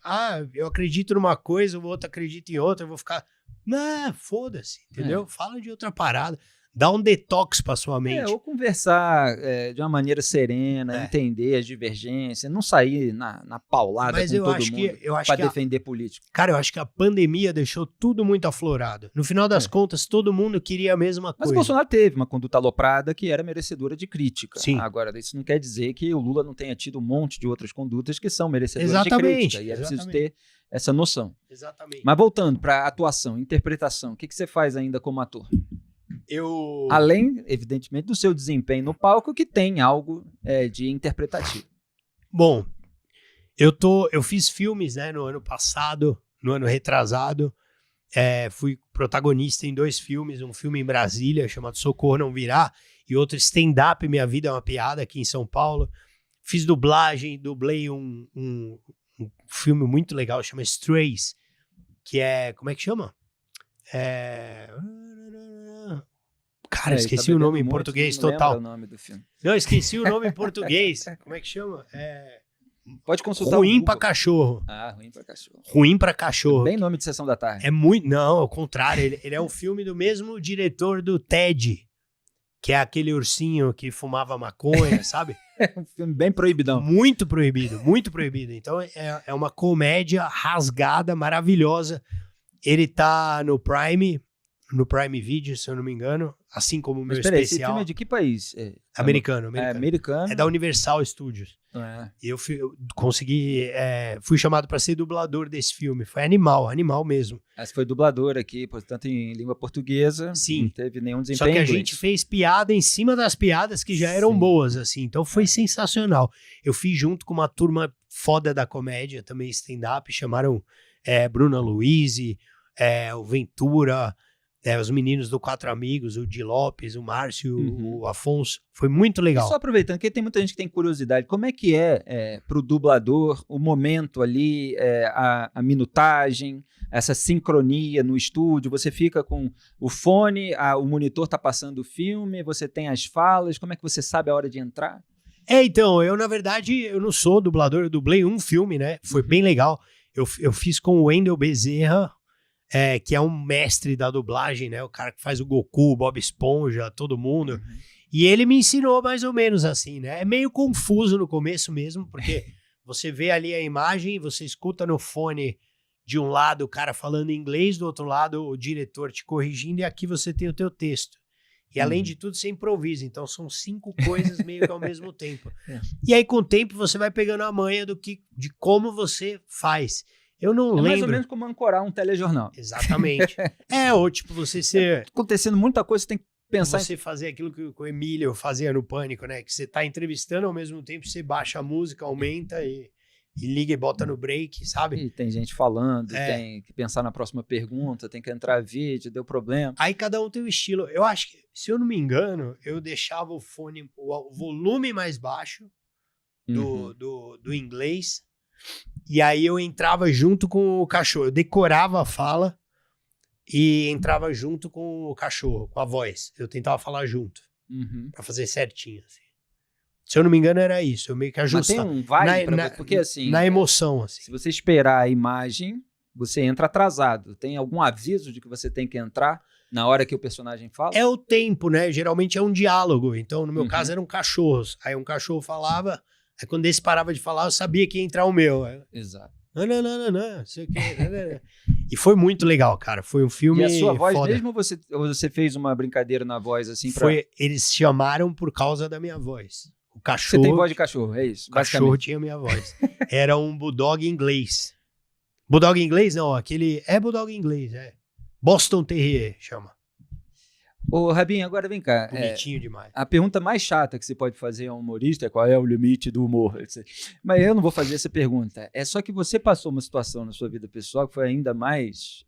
eu acredito numa coisa, o outro acredita em outra, eu vou ficar... Não, foda-se, entendeu? Fala de outra parada. Dá um detox pra sua mente. Ou conversar de uma maneira serena, entender as divergências, não sair na paulada com todo mundo pra defender político. Cara, eu acho que a pandemia deixou tudo muito aflorado. No final das contas, todo mundo queria a mesma coisa. Mas o Bolsonaro teve uma conduta aloprada que era merecedora de crítica. Sim. Agora, isso não quer dizer que o Lula não tenha tido um monte de outras condutas que são merecedoras de crítica. E é preciso ter essa noção. Exatamente. Mas voltando pra atuação, interpretação, o que você faz ainda como ator? Além, evidentemente, do seu desempenho no palco, que tem algo de interpretativo. Bom, eu fiz filmes, né, no ano passado, no ano retrasado. Fui protagonista em 2 filmes, um filme em Brasília chamado Socorro Não Virá e outro stand-up Minha Vida é uma Piada aqui em São Paulo. Fiz dublagem, dublei um filme muito legal, chama Strays, que como é que chama? Cara, esqueci o nome em português total. Não, o nome do filme. Não, esqueci o nome em português. Como é que chama? Pode consultar. Ruim pra cachorro. Ruim pra cachorro. Ruim pra cachorro. Bem nome de Sessão da Tarde. Não, ao contrário. Ele é um filme do mesmo diretor do Ted, que é aquele ursinho que fumava maconha, sabe? Um filme bem proibidão. Muito proibido, muito proibido. Então é uma comédia rasgada, maravilhosa. Ele tá no Prime. no Prime Video, se eu não me engano, assim como o meu Mas peraí, esse especial. filme é de que país? Americano. Americano. É da Universal Studios. E eu consegui, fui chamado para ser dublador desse filme. Foi animal mesmo. Essa foi dublador aqui, portanto, em língua portuguesa. Sim. Não teve nenhum desempenho. Só que a inglês. gente fez piada em cima das piadas que já eram boas, assim. Então foi sensacional. Eu fiz junto com uma turma foda da comédia, também stand-up. Chamaram Bruna Luiz, o Ventura, os meninos do Quatro Amigos, o Di Lopes, o Márcio, o Afonso. Foi muito legal. E só aproveitando, que tem muita gente que tem curiosidade, como é que pro dublador o momento ali, a minutagem, essa sincronia no estúdio? Você fica com o fone, o monitor tá passando o filme, você tem as falas, como é que você sabe a hora de entrar? Então, na verdade, eu não sou dublador, eu dublei um filme, né? Foi bem legal. Eu fiz com o Wendel Bezerra, que é um mestre da dublagem, né? O cara que faz o Goku, o Bob Esponja, todo mundo. E ele me ensinou mais ou menos assim, né? É meio confuso no começo mesmo, porque você vê ali a imagem, você escuta no fone de um lado o cara falando inglês, do outro lado o diretor te corrigindo, e aqui você tem o teu texto. E além de tudo, você improvisa. Então são 5 coisas meio que ao mesmo tempo. E aí com o tempo você vai pegando a manha de como você faz. Eu não lembro. Mais ou menos como ancorar um telejornal. Exatamente. Ou tipo, você ser... Acontecendo muita coisa, você tem que pensar... Você fazer aquilo que o Emílio fazia no Pânico, né? Que você tá entrevistando, ao mesmo tempo você baixa a música, aumenta e liga e bota no break, sabe? E tem gente falando, tem que pensar na próxima pergunta, tem que entrar vídeo, deu problema. Aí cada um tem um estilo. Eu acho que, se eu não me engano, eu deixava o fone, o volume mais baixo do inglês. E aí eu entrava junto com o cachorro. Eu decorava a fala e entrava junto com o cachorro, com a voz. Eu tentava falar junto, pra fazer certinho, assim. Se eu não me engano, era isso. Eu meio que ajustava. Mas tem um vibe pra você, porque assim... Na emoção, assim. Se você esperar a imagem, você entra atrasado. Tem algum aviso de que você tem que entrar na hora que o personagem fala? É o tempo, né? Geralmente é um diálogo. Então, no meu caso, eram cachorros. Aí um cachorro falava... Aí quando esse parava de falar, eu sabia que ia entrar o meu. Exato. Não sei o que. E foi muito legal, cara. Foi um filme. E a sua voz foda. mesmo, ou você fez uma brincadeira na voz assim pra... Eles chamaram por causa da minha voz. O cachorro. Você tem voz de cachorro, é isso? O cachorro tinha minha voz. Era um bulldog inglês. Bulldog inglês? Não, aquele. É bulldog inglês, Boston Terrier chama. Ô, Rabinho, agora vem cá. Bonitinho demais. A pergunta mais chata que você pode fazer a um humorista é qual é o limite do humor. Mas eu não vou fazer essa pergunta. É só que você passou uma situação na sua vida pessoal que foi ainda mais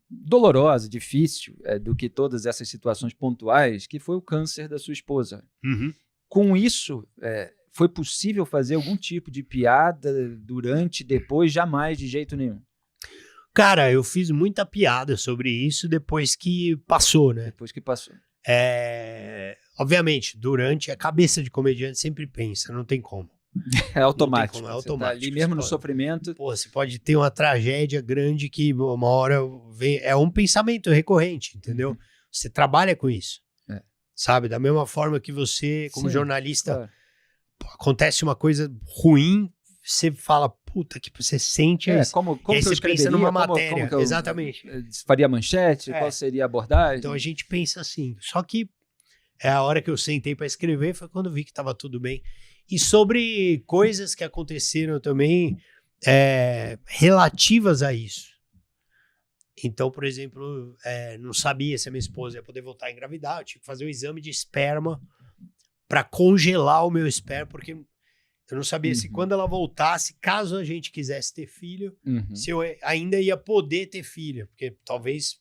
dolorosa, difícil do que todas essas situações pontuais, que foi o câncer da sua esposa. Com isso, foi possível fazer algum tipo de piada durante, depois? Jamais, de jeito nenhum. Cara, eu fiz muita piada sobre isso depois que passou, né? Depois que passou. Obviamente, durante, a cabeça de comediante sempre pensa, não tem como. É automático. É automático. Tá ali mesmo no sofrimento. Pô, você pode ter uma tragédia grande que uma hora vem... É um pensamento recorrente, entendeu? Você trabalha com isso. Sabe? Da mesma forma que você, como jornalista, acontece uma coisa ruim, você fala, puta, que você sente isso. Como e aí você pensa numa matéria. Como exatamente. Faria manchete? Qual seria a abordagem? Então a gente pensa assim. Só que a hora que eu sentei para escrever foi quando vi que estava tudo bem. E sobre coisas que aconteceram também relativas a isso. Então, por exemplo, não sabia se a minha esposa ia poder voltar a engravidar. Eu tive que fazer um exame de esperma para congelar o meu esperma, porque eu não sabia se quando ela voltasse, caso a gente quisesse ter filho, se eu ainda ia poder ter filho. Porque talvez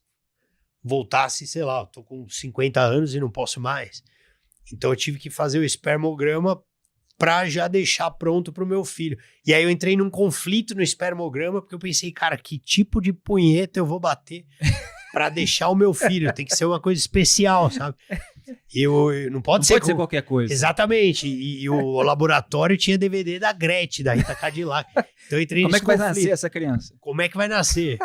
voltasse, sei lá, eu tô com 50 anos e não posso mais. Então eu tive que fazer o espermograma pra já deixar pronto pro meu filho. E aí eu entrei num conflito no espermograma, porque eu pensei, cara, que tipo de punheta eu vou bater pra deixar o meu filho? Tem que ser uma coisa especial, sabe? Não pode ser qualquer coisa. Exatamente. E o laboratório tinha DVD da Gretchen, da Rita Cadillac. Então eu entrei Como é que vai nascer essa criança? Como é que vai nascer?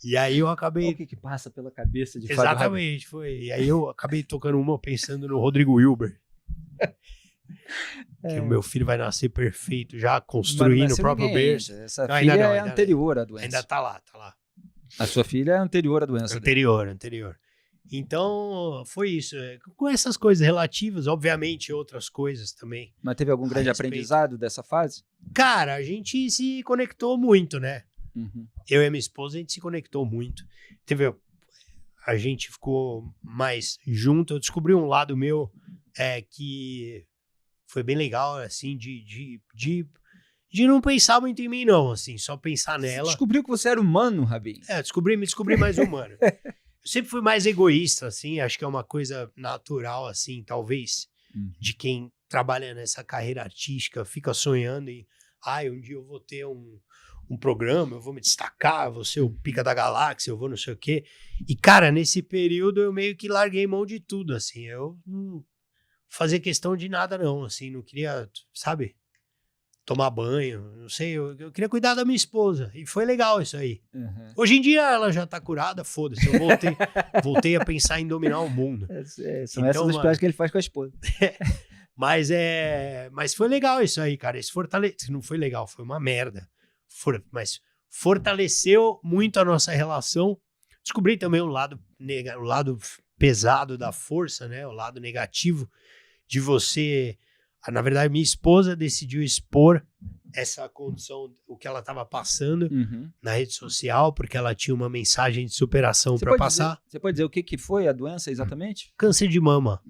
E aí eu acabei... O que passa pela cabeça de Fábio? Exatamente, foi. E aí eu acabei tocando uma pensando no Rodrigo Hilbert. Que o meu filho vai nascer perfeito, já construindo o próprio berço. Essa filha é anterior à doença. Ainda tá lá. A sua filha é anterior à doença. Anterior. Então, foi isso. Com essas coisas relativas, obviamente, outras coisas também. Mas teve algum grande aprendizado dessa fase? Cara, a gente se conectou muito, né? Uhum. Eu e a minha esposa, a gente se conectou muito. A gente ficou mais junto. Eu descobri um lado meu que foi bem legal, assim, de não pensar muito em mim, não, assim, só pensar nela. Você descobriu que você era humano, Rabin? Me descobri mais humano. Eu sempre fui mais egoísta, assim, acho que é uma coisa natural, assim, talvez, de quem trabalha nessa carreira artística, fica sonhando em, um dia eu vou ter um programa, eu vou me destacar, eu vou ser o pica da galáxia, eu vou não sei o quê. E, cara, nesse período eu meio que larguei mão de tudo, assim, eu não fazia questão de nada, não, assim, não queria, sabe, tomar banho, não sei, eu queria cuidar da minha esposa, e foi legal isso aí. Uhum. Hoje em dia ela já tá curada, foda-se, eu voltei a pensar em dominar o mundo. São essas as piadas que ele faz com a esposa. Mas foi legal isso aí, cara, não foi legal, foi uma merda, mas fortaleceu muito a nossa relação. Descobri também o lado pesado da força, né, o lado negativo de você. Na verdade, minha esposa decidiu expor essa condição, o que ela estava passando na rede social, porque ela tinha uma mensagem de superação para passar. Você pode dizer o que foi a doença exatamente? Câncer de mama.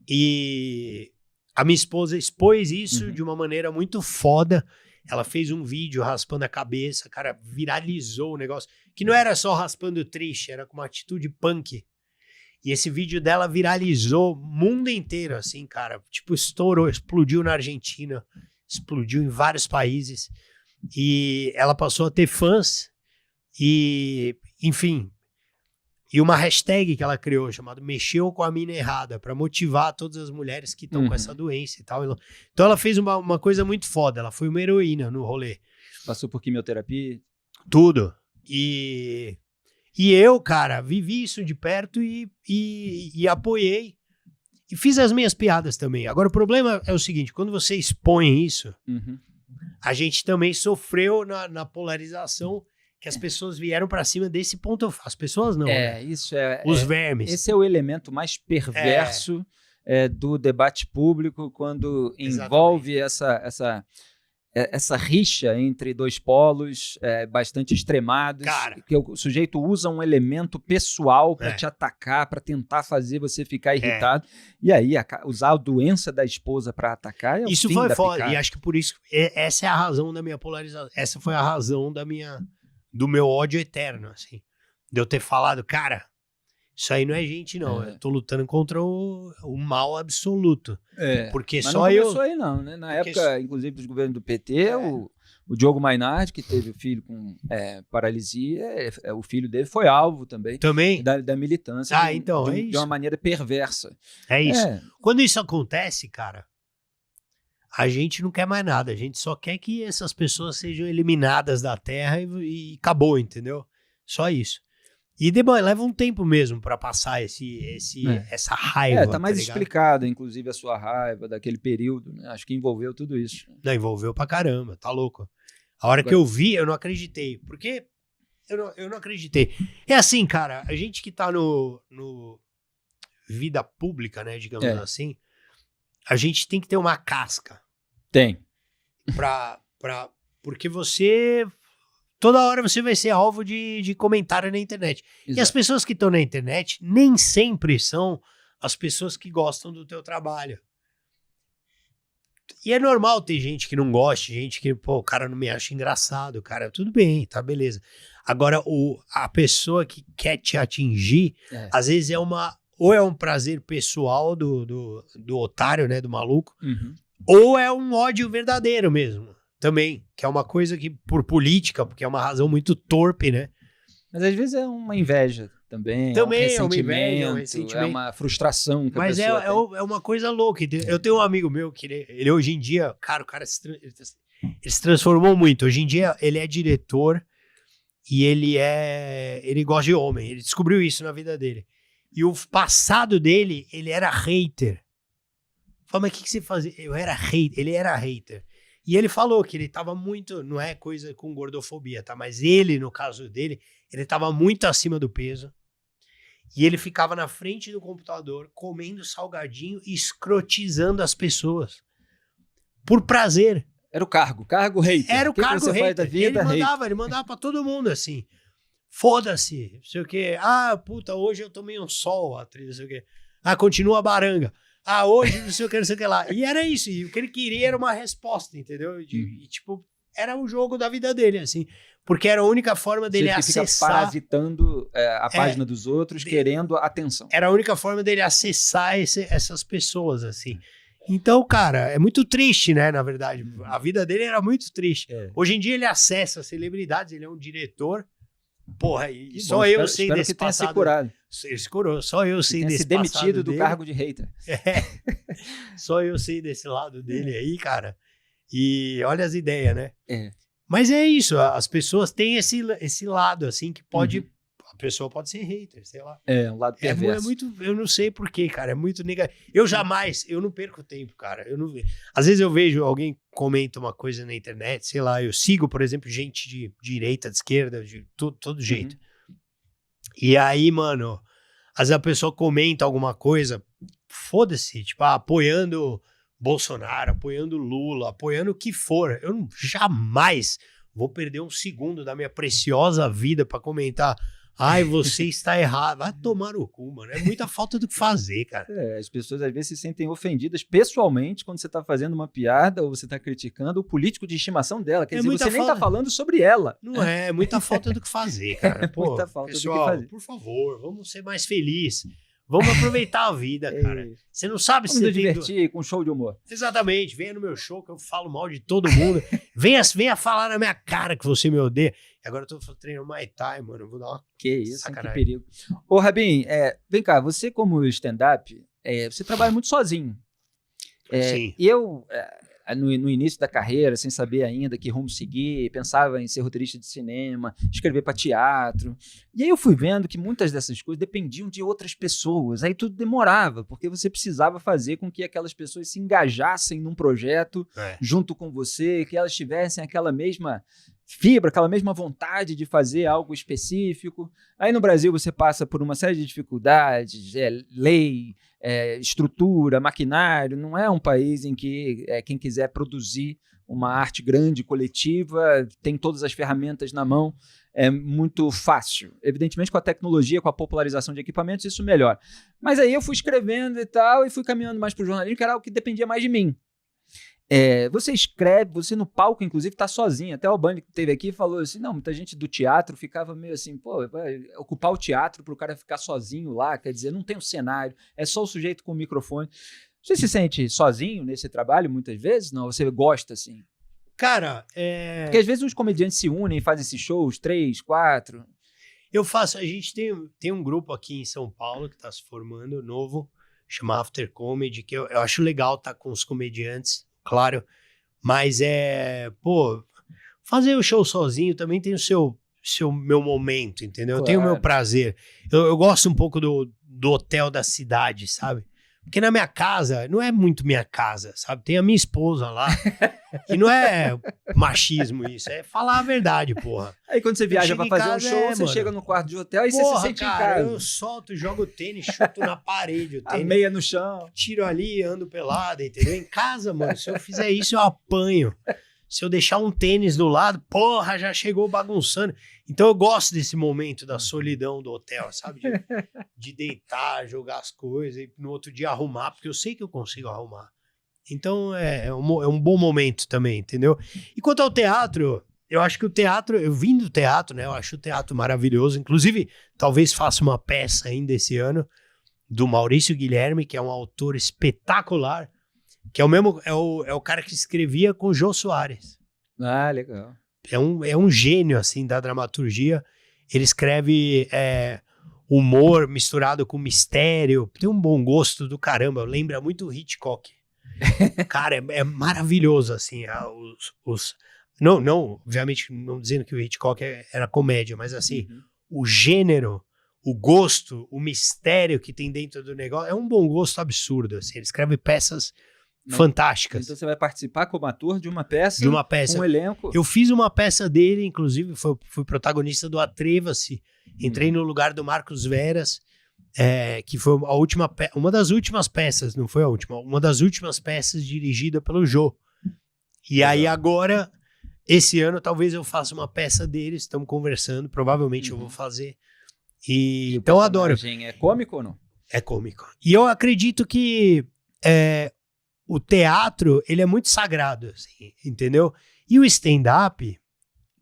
E a minha esposa expôs isso de uma maneira muito foda. Ela fez um vídeo raspando a cabeça, cara, viralizou o negócio, que não era só raspando triste, era com uma atitude punk. E esse vídeo dela viralizou o mundo inteiro, assim, cara. Tipo, estourou, explodiu na Argentina, explodiu em vários países. E ela passou a ter fãs e, enfim, e uma hashtag que ela criou, chamada Mexeu com a Mina Errada, para motivar todas as mulheres que estão com essa doença e tal. Então ela fez uma coisa muito foda, ela foi uma heroína no rolê. Passou por quimioterapia? Tudo. E eu, cara, vivi isso de perto e apoiei. E fiz as minhas piadas também. Agora, o problema é o seguinte, quando você expõe isso, a gente também sofreu na polarização que as pessoas vieram pra cima desse ponto. As pessoas não, né? Isso Os vermes. Esse é o elemento mais perverso do debate público, quando envolve essa rixa entre dois polos bastante extremados, cara, que o sujeito usa um elemento pessoal para te atacar, para tentar fazer você ficar irritado, e aí usar a doença da esposa para atacar isso o fim foi da foda, picada. e acho que por isso, essa é a razão da minha polarização, essa foi a razão do meu ódio eterno, assim, de eu ter falado, cara, isso aí não é gente, não. Eu tô lutando contra o mal absoluto. Porque mas só não eu. Começou aí, não, né? Na época, inclusive, dos governos do PT, o Diogo Mainardi, que teve o filho com paralisia, o filho dele foi alvo também. Da militância. De uma maneira perversa. É isso. Quando isso acontece, cara, a gente não quer mais nada. A gente só quer que essas pessoas sejam eliminadas da Terra e acabou, entendeu? Só isso. E leva um tempo mesmo pra passar essa raiva. Tá mais explicado, inclusive, a sua raiva daquele período, né? Acho que envolveu tudo isso. Não, envolveu pra caramba, tá louco. A hora que eu vi, eu não acreditei. Porque eu não acreditei. É assim, cara, a gente que tá no vida pública, né, digamos assim, a gente tem que ter uma casca. Tem. Porque você... Toda hora você vai ser alvo de comentário na internet. Exato. E as pessoas que estão na internet nem sempre são as pessoas que gostam do teu trabalho. E é normal ter gente que não gosta, gente que, o cara não me acha engraçado, cara, tudo bem, tá, beleza. Agora, a pessoa que quer te atingir, às vezes ou é um prazer pessoal do otário, né, do maluco, ou é um ódio verdadeiro mesmo. Também, que é uma coisa que, por política, porque é uma razão muito torpe, né? Mas às vezes é uma inveja também, é uma inveja, um ressentimento, é uma frustração que a pessoa tem. É uma coisa louca. Eu tenho um amigo meu que ele hoje em dia, cara, ele se transformou muito. Hoje em dia ele é diretor e ele gosta de homem. Ele descobriu isso na vida dele. E o passado dele, ele era hater. Fala, mas o que você fazia? Eu era hater, ele era hater. E ele falou que ele tava muito, não é coisa com gordofobia, tá? Mas ele, no caso dele, ele tava muito acima do peso. E ele ficava na frente do computador, comendo salgadinho e escrotizando as pessoas. Por prazer. Era o cargo hater. Era o que cargo você hater. faz da vida, Ele mandava pra todo mundo, assim. Foda-se, não sei o quê. Ah, puta, hoje eu tomei um sol, atriz, não sei o quê. Ah, continua a baranga. Ah, hoje não sei o que lá. E era isso. E o que ele queria era uma resposta, entendeu? E, tipo, era o jogo da vida dele, assim. Porque era a única forma dele acessar... Fica parasitando a página dos outros, querendo atenção. Era a única forma dele acessar essas pessoas, assim. Então, cara, é muito triste, né, na verdade. A vida dele era muito triste. Hoje em dia ele acessa celebridades, ele é um diretor. Porra, e só eu sei desse passado. Tenha se curado. Ele se curou, só eu sei desse passado. Se demitido do cargo de hater. Só eu sei desse lado dele aí, cara. E olha as ideias, né? Mas é isso, as pessoas têm esse lado, assim, que pode... A pessoa pode ser hater, sei lá. Um lado perverso. Muito, eu não sei porquê, cara, é muito negativo. Eu não perco tempo, cara. Às vezes eu vejo alguém comenta uma coisa na internet, sei lá, eu sigo, por exemplo, gente de direita, de esquerda, de todo jeito. E aí, mano, às vezes a pessoa comenta alguma coisa, foda-se, tipo, apoiando Bolsonaro, apoiando Lula, apoiando o que for. Eu jamais vou perder um segundo da minha preciosa vida pra comentar. Ai, você está errado. Vai tomar no cu, mano. É muita falta do que fazer, cara. As pessoas às vezes se sentem ofendidas pessoalmente quando você está fazendo uma piada ou você está criticando o político de estimação dela. Quer dizer, você nem está falando sobre ela. Não é muita falta do que fazer, cara. Pô, muita falta pessoal, do que fazer. Por favor, vamos ser mais felizes. Vamos aproveitar a vida, cara. Você não sabe se você divertir com um show de humor. Exatamente. Venha no meu show que eu falo mal de todo mundo. venha falar na minha cara que você me odeia. E agora eu tô treinando Muay Thai, mano. Eu vou dar uma sacanagem. Que perigo. Ô, Rabin, vem cá. Você como stand-up, você trabalha muito sozinho. Sim. E eu... No início da carreira, sem saber ainda que rumo seguir, pensava em ser roteirista de cinema, escrever para teatro. E aí eu fui vendo que muitas dessas coisas dependiam de outras pessoas. Aí tudo demorava, porque você precisava fazer com que aquelas pessoas se engajassem num projeto junto com você, que elas tivessem aquela mesma fibra, aquela mesma vontade de fazer algo específico. Aí no Brasil você passa por uma série de dificuldades, lei, estrutura, maquinário. Não é um país em que quem quiser produzir uma arte grande, coletiva, tem todas as ferramentas na mão, é muito fácil. Evidentemente, com a tecnologia, com a popularização de equipamentos, isso melhora. Mas aí eu fui escrevendo e tal, e fui caminhando mais para o jornalismo, que era algo que dependia mais de mim. Você escreve, você no palco, inclusive, tá sozinho. Até o Albani que teve aqui falou assim, não, muita gente do teatro ficava meio assim, pô, vai ocupar o teatro pro cara ficar sozinho lá, quer dizer, não tem um cenário, é só o sujeito com o microfone. Você se sente sozinho nesse trabalho muitas vezes? Não, você gosta assim? Cara, Porque às vezes os comediantes se unem e fazem esses shows, 3, 4... a gente tem um grupo aqui em São Paulo que tá se formando, novo, chama After Comedy, que eu acho legal estar com os comediantes, claro, mas fazer o show sozinho também tem o meu momento, entendeu? Claro. Eu tenho o meu prazer. Eu gosto um pouco do hotel da cidade, sabe? Porque na minha casa, não é muito minha casa, sabe? Tem a minha esposa lá, e não é machismo isso, é falar a verdade, porra. Aí quando você viaja pra fazer um show, você chega no quarto de hotel e você se sente em casa. Eu solto, jogo tênis, chuto na parede o tênis. A meia no chão. Tiro ali, ando pelado, entendeu? Em casa, mano, se eu fizer isso, eu apanho. Se eu deixar um tênis do lado, porra, já chegou bagunçando. Então eu gosto desse momento da solidão do hotel, sabe? De deitar, jogar as coisas e no outro dia arrumar, porque eu sei que eu consigo arrumar. Então é um bom momento também, entendeu? E quanto ao teatro, eu acho que o teatro, eu vim do teatro, né? Eu acho o teatro maravilhoso. Inclusive, talvez faça uma peça ainda esse ano do Maurício Guilherme, que é um autor espetacular, que é o cara que escrevia com o Jô Soares. Ah, legal. É um gênio, assim, da dramaturgia. Ele escreve humor misturado com mistério. Tem um bom gosto do caramba. Lembra muito o Hitchcock. Cara, é maravilhoso, assim. Não, obviamente, não dizendo que o Hitchcock era comédia, mas assim, o gênero, o gosto, o mistério que tem dentro do negócio é um bom gosto absurdo, assim. Ele escreve peças fantásticas. Então você vai participar como ator de uma peça? Um elenco? Eu fiz uma peça dele, inclusive, fui protagonista do Atreva-se. Entrei no lugar do Marcos Veras, que foi uma das últimas peças, não foi a última, uma das últimas peças dirigida pelo Jô. E aí agora, esse ano, talvez eu faça uma peça dele, estamos conversando, provavelmente eu vou fazer. Então eu adoro. É cômico ou não? É cômico. E eu acredito que o teatro, ele é muito sagrado, assim, entendeu? E o stand-up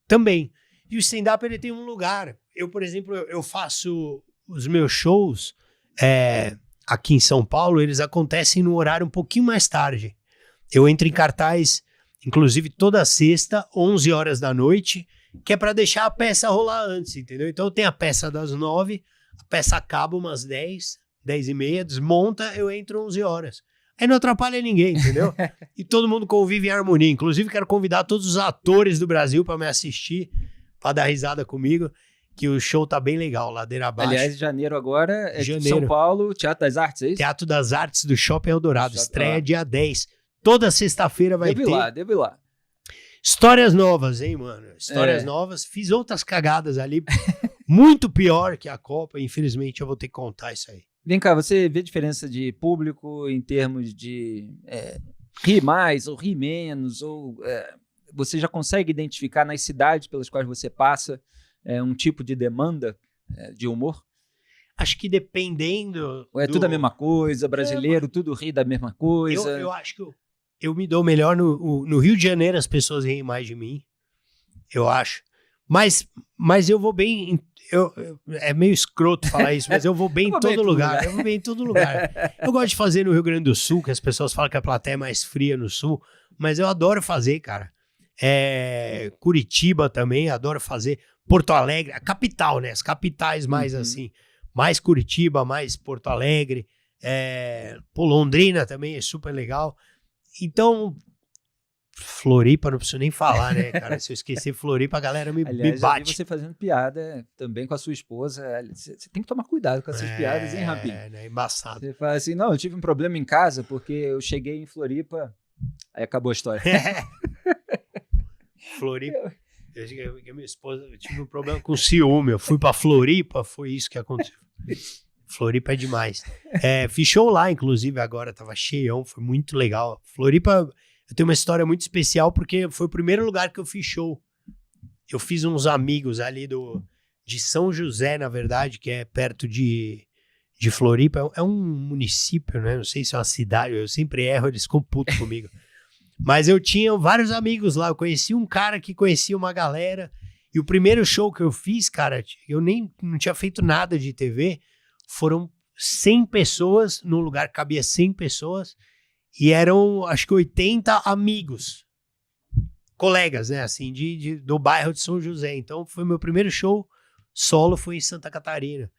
também. E o stand-up, ele tem um lugar. Eu, por exemplo, eu faço os meus shows aqui em São Paulo, eles acontecem no horário um pouquinho mais tarde. Eu entro em cartaz, inclusive toda sexta, 11 horas da noite, que é para deixar a peça rolar antes, entendeu? Então tem a peça das 9, a peça acaba umas 10 e meia, desmonta, eu entro 11 horas. Aí não atrapalha ninguém, entendeu? E todo mundo convive em harmonia. Inclusive, quero convidar todos os atores do Brasil para me assistir, para dar risada comigo, que o show tá bem legal, ladeira abaixo. Aliás, janeiro agora São Paulo, Teatro das Artes, é isso? Teatro das Artes do Shopping Eldorado, estreia dia 10. Toda sexta-feira vai ter. Devo ir lá. Histórias novas, hein, mano? Histórias novas. Fiz outras cagadas ali, muito pior que a Copa. Infelizmente, eu vou ter que contar isso aí. Vem cá, você vê diferença de público em termos de rir mais ou rir menos? Ou você já consegue identificar nas cidades pelas quais você passa um tipo de demanda de humor? Acho que dependendo... Ou tudo a mesma coisa, brasileiro, tudo ri da mesma coisa? Eu acho que eu me dou melhor no Rio de Janeiro, as pessoas riem mais de mim, eu acho. Mas eu vou bem... é meio escroto falar isso, mas eu vou bem em todo lugar. Eu vou bem em todo lugar. Eu gosto de fazer no Rio Grande do Sul, que as pessoas falam que a plateia é mais fria no Sul, mas eu adoro fazer, cara. Curitiba também, adoro fazer. Porto Alegre, a capital, né? As capitais mais assim. Mais Curitiba, mais Porto Alegre. Londrina também é super legal. Então... Floripa, não preciso nem falar, né, cara? Se eu esquecer Floripa, a galera me bate. Já vi você fazendo piada também com a sua esposa. Você tem que tomar cuidado com essas piadas, hein, Rapinho? É embaçado. Você fala assim, não, eu tive um problema em casa porque eu cheguei em Floripa, aí acabou a história. Floripa. Minha esposa, eu tive um problema com ciúme. Eu fui pra Floripa, foi isso que aconteceu. Floripa é demais. Fiz show lá, inclusive, agora, tava cheião, foi muito legal. Floripa... Eu tenho uma história muito especial porque foi o primeiro lugar que eu fiz show. Eu fiz uns amigos ali de São José, na verdade, que é perto de Floripa. É um município, né? Não sei se é uma cidade, eu sempre erro, eles ficam putos comigo. Mas eu tinha vários amigos lá, eu conheci um cara que conhecia uma galera. E o primeiro show que eu fiz, cara, eu não tinha feito nada de TV. Foram 100 pessoas, num lugar que cabia 100 pessoas. E eram, acho que 80 amigos, colegas, né, assim, do bairro de São José. Então, foi meu primeiro show solo, foi em Santa Catarina.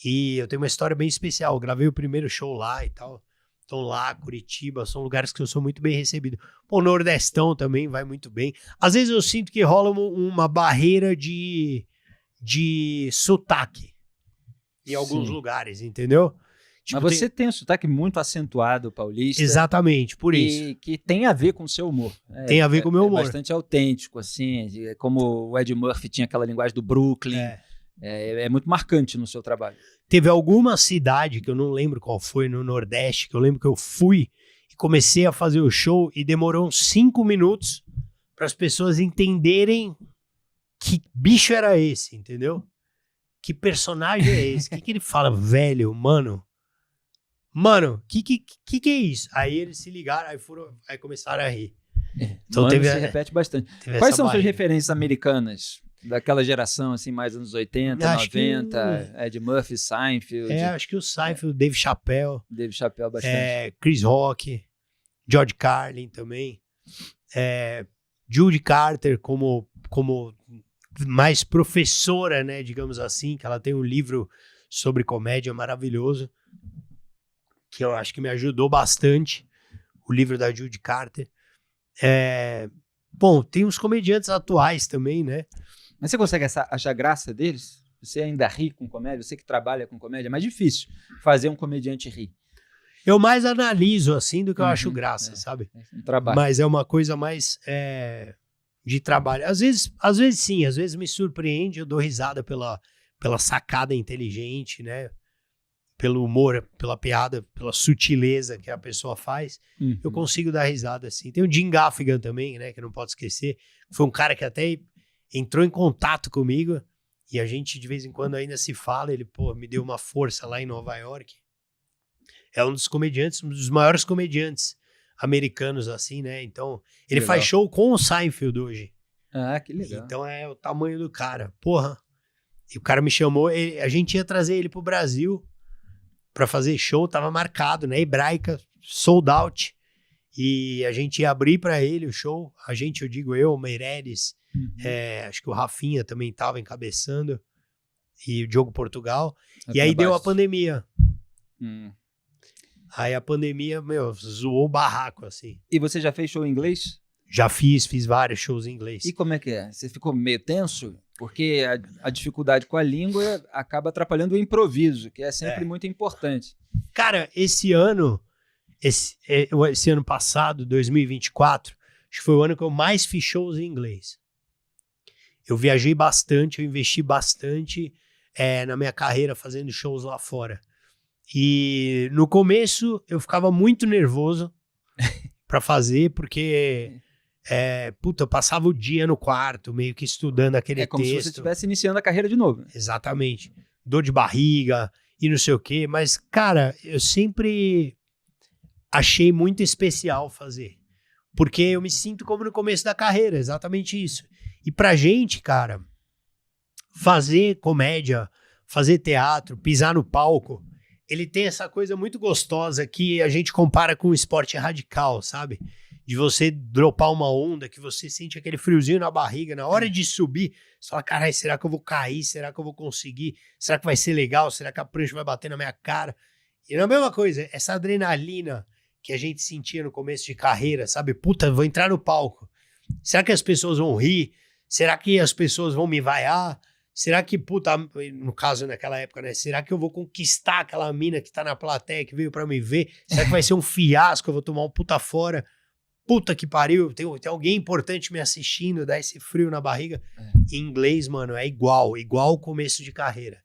E eu tenho uma história bem especial. Eu gravei o primeiro show lá e tal. Então, lá, Curitiba, são lugares que eu sou muito bem recebido. Pô, Nordestão também vai muito bem. Às vezes eu sinto que rola uma barreira de sotaque em alguns lugares, entendeu? Tipo, mas você tem um sotaque muito acentuado paulista. Exatamente, por isso. Que tem a ver com o seu humor. Tem a ver com o meu humor. Bastante autêntico, assim. Como o Ed Murphy tinha aquela linguagem do Brooklyn. É muito marcante no seu trabalho. Teve alguma cidade, que eu não lembro qual foi, no Nordeste, que eu lembro que eu fui e comecei a fazer o show e demorou uns 5 minutos para as pessoas entenderem que bicho era esse, entendeu? Que personagem é esse? O que ele fala? Velho, mano, que é isso? Aí eles se ligaram, aí começaram a rir. Então se repete bastante. Quais são suas referências americanas? Daquela geração, assim, mais anos 80, 90, Ed Murphy, Seinfeld. Acho que o Seinfeld, Dave Chappelle. Dave Chappelle bastante. Chris Rock, George Carlin também. Judy Carter como mais professora, né, digamos assim, que ela tem um livro sobre comédia maravilhoso, que eu acho que me ajudou bastante, o livro da Judy Carter. Bom, tem uns comediantes atuais também, né? Mas você consegue achar graça deles? Você ainda ri com comédia? Você que trabalha com comédia, é mais difícil fazer um comediante rir. Eu mais analiso, assim, do que eu acho graça, sabe? Um trabalho. Mas é uma coisa mais de trabalho. Às vezes sim, às vezes me surpreende, eu dou risada pela sacada inteligente, né? Pelo humor, pela piada, pela sutileza que a pessoa faz. Eu consigo dar risada, assim. Tem o Jim Gaffigan também, né? Que eu não posso esquecer. Foi um cara que até entrou em contato comigo e a gente, de vez em quando, ainda se fala. Ele, me deu uma força lá em Nova York. É um dos comediantes, um dos maiores comediantes americanos, assim, né? Então, ele faz show com o Seinfeld hoje. Ah, que legal. Então, é o tamanho do cara. Porra. E o cara me chamou, a gente ia trazer ele pro Brasil pra fazer show, tava marcado, né? Hebraica, sold out. E a gente ia abrir pra ele o show. A gente, eu digo eu, o Meireles, acho que o Rafinha também tava encabeçando. E o Diogo Portugal. E aí deu a pandemia. Aí a pandemia, zoou o barraco, assim. E você já fez show em inglês? Já fiz vários shows em inglês. E como é que é? Você ficou meio tenso? Porque a dificuldade com a língua acaba atrapalhando o improviso, que é sempre muito importante. Cara, esse ano passado, 2024, acho que foi o ano que eu mais fiz shows em inglês. Eu viajei bastante, eu investi bastante na minha carreira fazendo shows lá fora. E no começo eu ficava muito nervoso pra fazer, porque eu passava o dia no quarto, meio que estudando aquele texto. É como se você estivesse iniciando a carreira de novo. Exatamente. Dor de barriga e não sei o quê. Mas, cara, eu sempre achei muito especial fazer. Porque eu me sinto como no começo da carreira, exatamente isso. E pra gente, cara, fazer comédia, fazer teatro, pisar no palco, ele tem essa coisa muito gostosa que a gente compara com o esporte radical, sabe? De você dropar uma onda, que você sente aquele friozinho na barriga, na hora de subir, você fala, caralho, será que eu vou cair? Será que eu vou conseguir? Será que vai ser legal? Será que a prancha vai bater na minha cara? E na mesma coisa, essa adrenalina que a gente sentia no começo de carreira, sabe? Puta, vou entrar no palco. Será que as pessoas vão rir? Será que as pessoas vão me vaiar? Será que, no caso naquela época, né? Será que eu vou conquistar aquela mina que tá na plateia, que veio pra me ver? Será que vai ser um fiasco? Eu vou tomar um puta fora? Puta que pariu, tem alguém importante me assistindo, dá esse frio na barriga. Em inglês, mano, é igual o começo de carreira.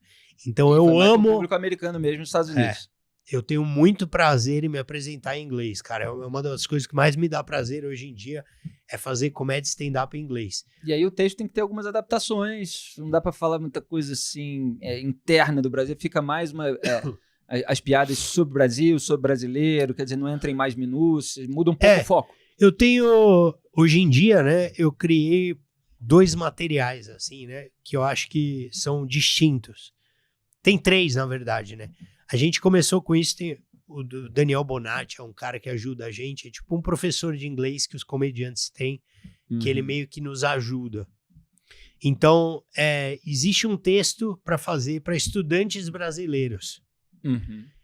Então eu amo... o público americano mesmo nos Estados Unidos. Eu tenho muito prazer em me apresentar em inglês, cara. É uma das coisas que mais me dá prazer hoje em dia é fazer comédia stand-up em inglês. E aí o texto tem que ter algumas adaptações. Não dá pra falar muita coisa assim interna do Brasil. Fica mais as piadas sobre o Brasil, sobre brasileiro. Quer dizer, não entra em mais minúcias. Muda um pouco o foco. Eu tenho... Hoje em dia, né? Eu criei 2 materiais, assim, né? Que eu acho que são distintos. Tem 3, na verdade, né? A gente começou com isso, tem o Daniel Bonatti, é um cara que ajuda a gente, é tipo um professor de inglês que os comediantes têm, que ele meio que nos ajuda. Então, existe um texto para fazer para estudantes brasileiros.